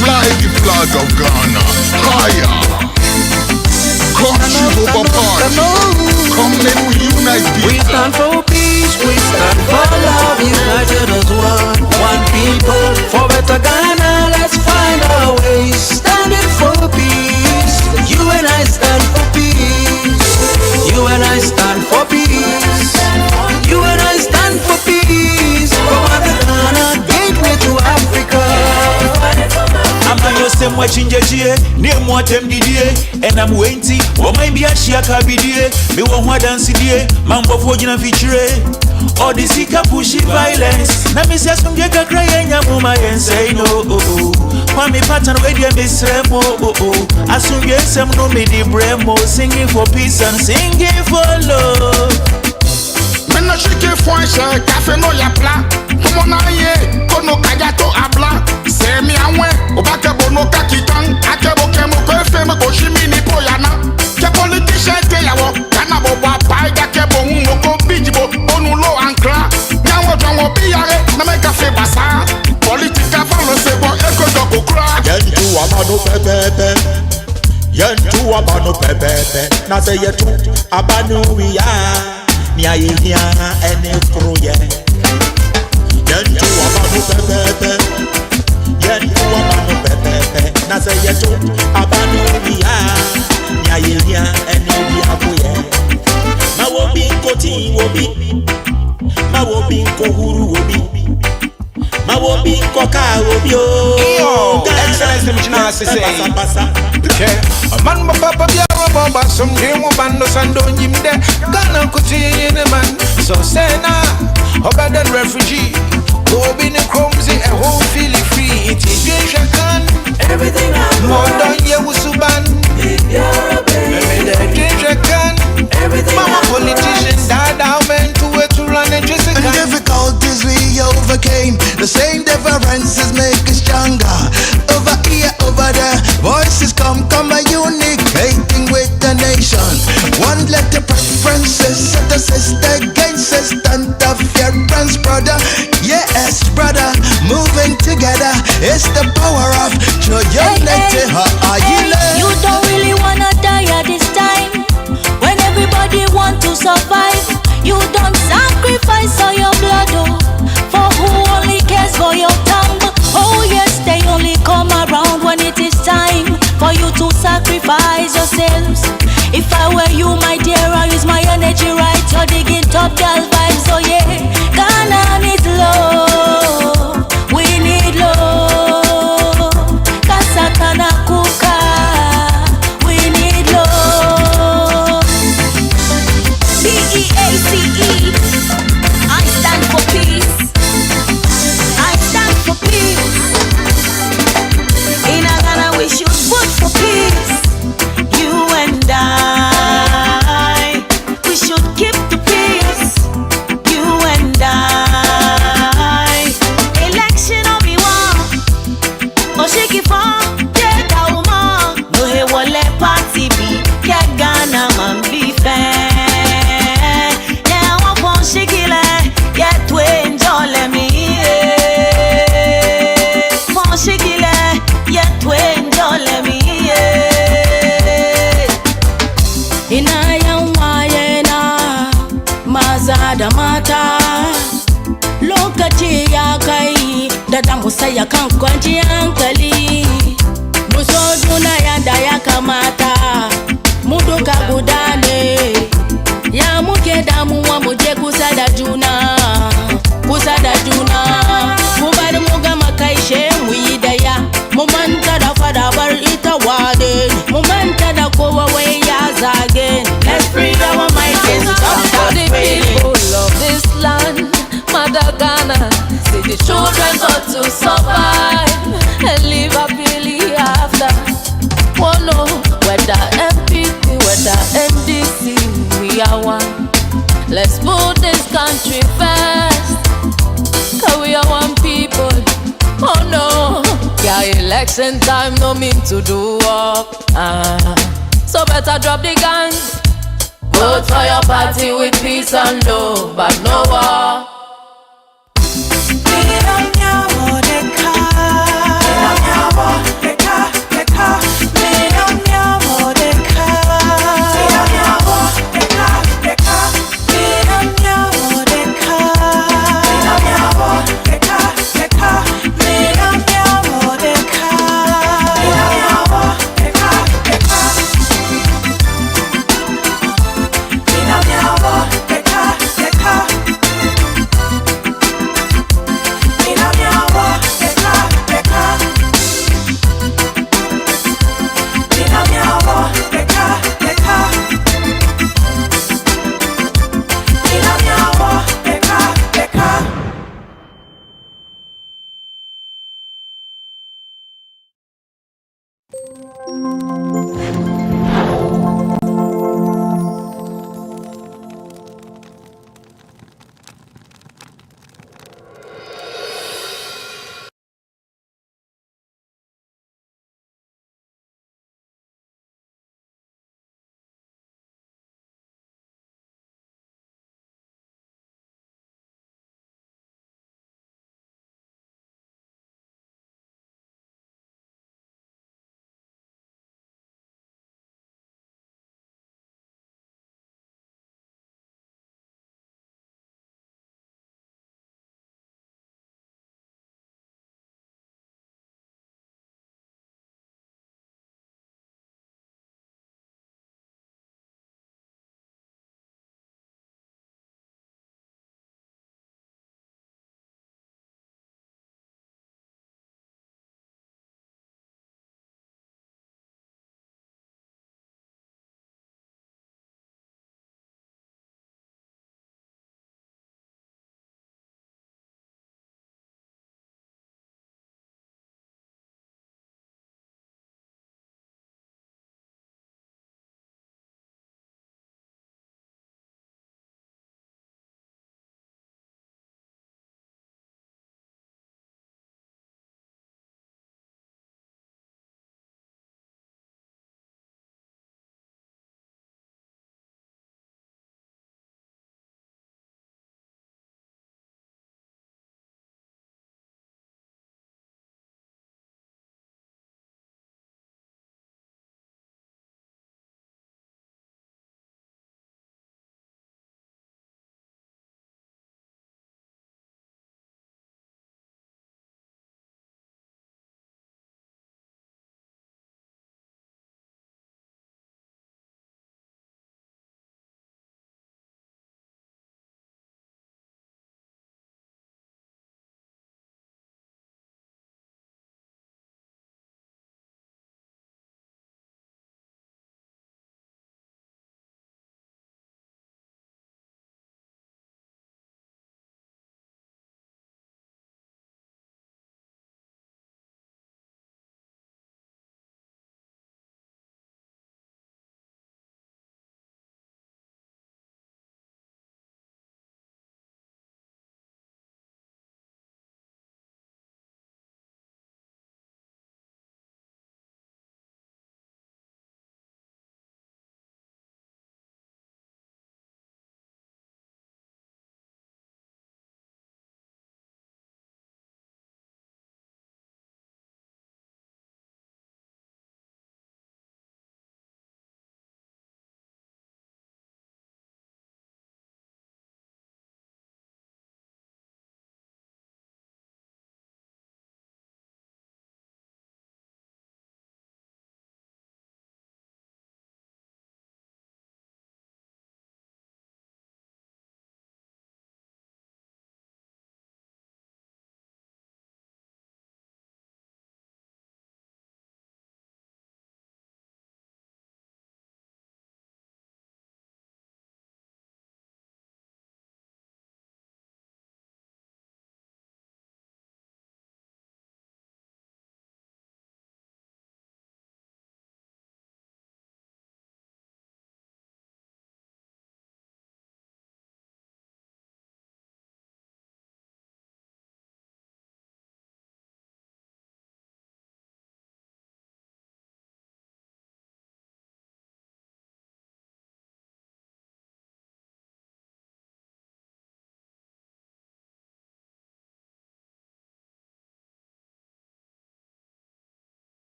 S1: Fly the flag of Ghana higher. Country over party. Come then we unite people.
S2: We stand for peace, we stand for love, united as one people. For better Ghana, let's find our ways, standing for peace. You and I stand for peace. You and I stand for peace. You and I stand for peace. From Ghana, gateway to Africa.
S6: I'm on your same watching Jajie, near Motem Didier, and I'm waiting. Or maybe I share Kabidie, me one dance idea, Mambo Fojina feature. Or the Sika pushy violence. Now, me say some Jaka cry and Yamuma and say no. Kwame pattern where you miss Remo. As soon as some no me the Bremo, singing for peace and singing for love.
S7: When I shake it for a cafe no ya pla. Come on, ye, kono kajato abla. Say me awe, obake bono kakitan. Akebo kemo kwefe me koshimi ni poyana. Ke politician te yawo, kana boba pai da kebo moko bijibo, onulo ankla. Nyawo jango biyare, na me kafe basa. Politika valo sebo eko doko kra.
S12: Yentu abano pepepe. Yentu abano pepepe. Na se yetu abano wiya. Ni ayihia ene kruye. Yentu abano pepepe. Yentu abano pepepe. Na se yetu abano wiya. Ni ayihia ene biabuye. Ma wobi nkoti wobi. Ma wobi nkohuru wobi. Ma wobi nkoka wobi o.
S8: Excellence me china say. Okay. A man papa biara baba some dream bando sando nyimde. Ghana kuti in a man. So say na obaden refugee. Go be the crumbs a whole feeling free. It is can
S11: Everything I
S8: more than you usuban. Mama politicians died out meant to it to run and just
S4: and difficulties we overcame. The same differences make us stronger. Over here, over there, voices Yes, brother, moving together. It's the power of joy.
S9: You don't really wanna die at this time when everybody want to survive. You don't sacrifice all your blood, oh, for who only cares for your tongue. Oh yes, they only come around when it is time for you to sacrifice yourselves. If I were you, my dear, I use my energy right. You're digging top girl vibes, oh yeah. Ghana needs love, we need love. Kasakana kuka, we need love. PEACE, I stand for peace. I stand for peace. In a Ghana we should vote for peace. You and I, we should keep the peace. You and I, election of me one. Oshiki for take a woman. No he wole party be. Ke Ghana man be fair. Yeah, one for shikile. Get to enjoy me. For shikile. Get to enjoy me. Inayawayena mazada mata lokaci ya kai da damu sai ya kan kwanci hankali mu so juna yanda ya kamata mu duka guda ne ya muke damuwa mu je kusa da juna mu bari mu gama kai she mu yi daya mu manta da fadabar ita wade mu manta da kowa wai ya zage. Let's free our minds and stop that
S10: the people of this land, Mother Ghana, say the children got to survive and live happily after. Oh no, whether MPP, whether NDC, we are one. Let's put this country first, cause we are one people. Oh no, yeah, election time no mean to do up. So better drop the guns. Vote for your party with peace and love, but no war.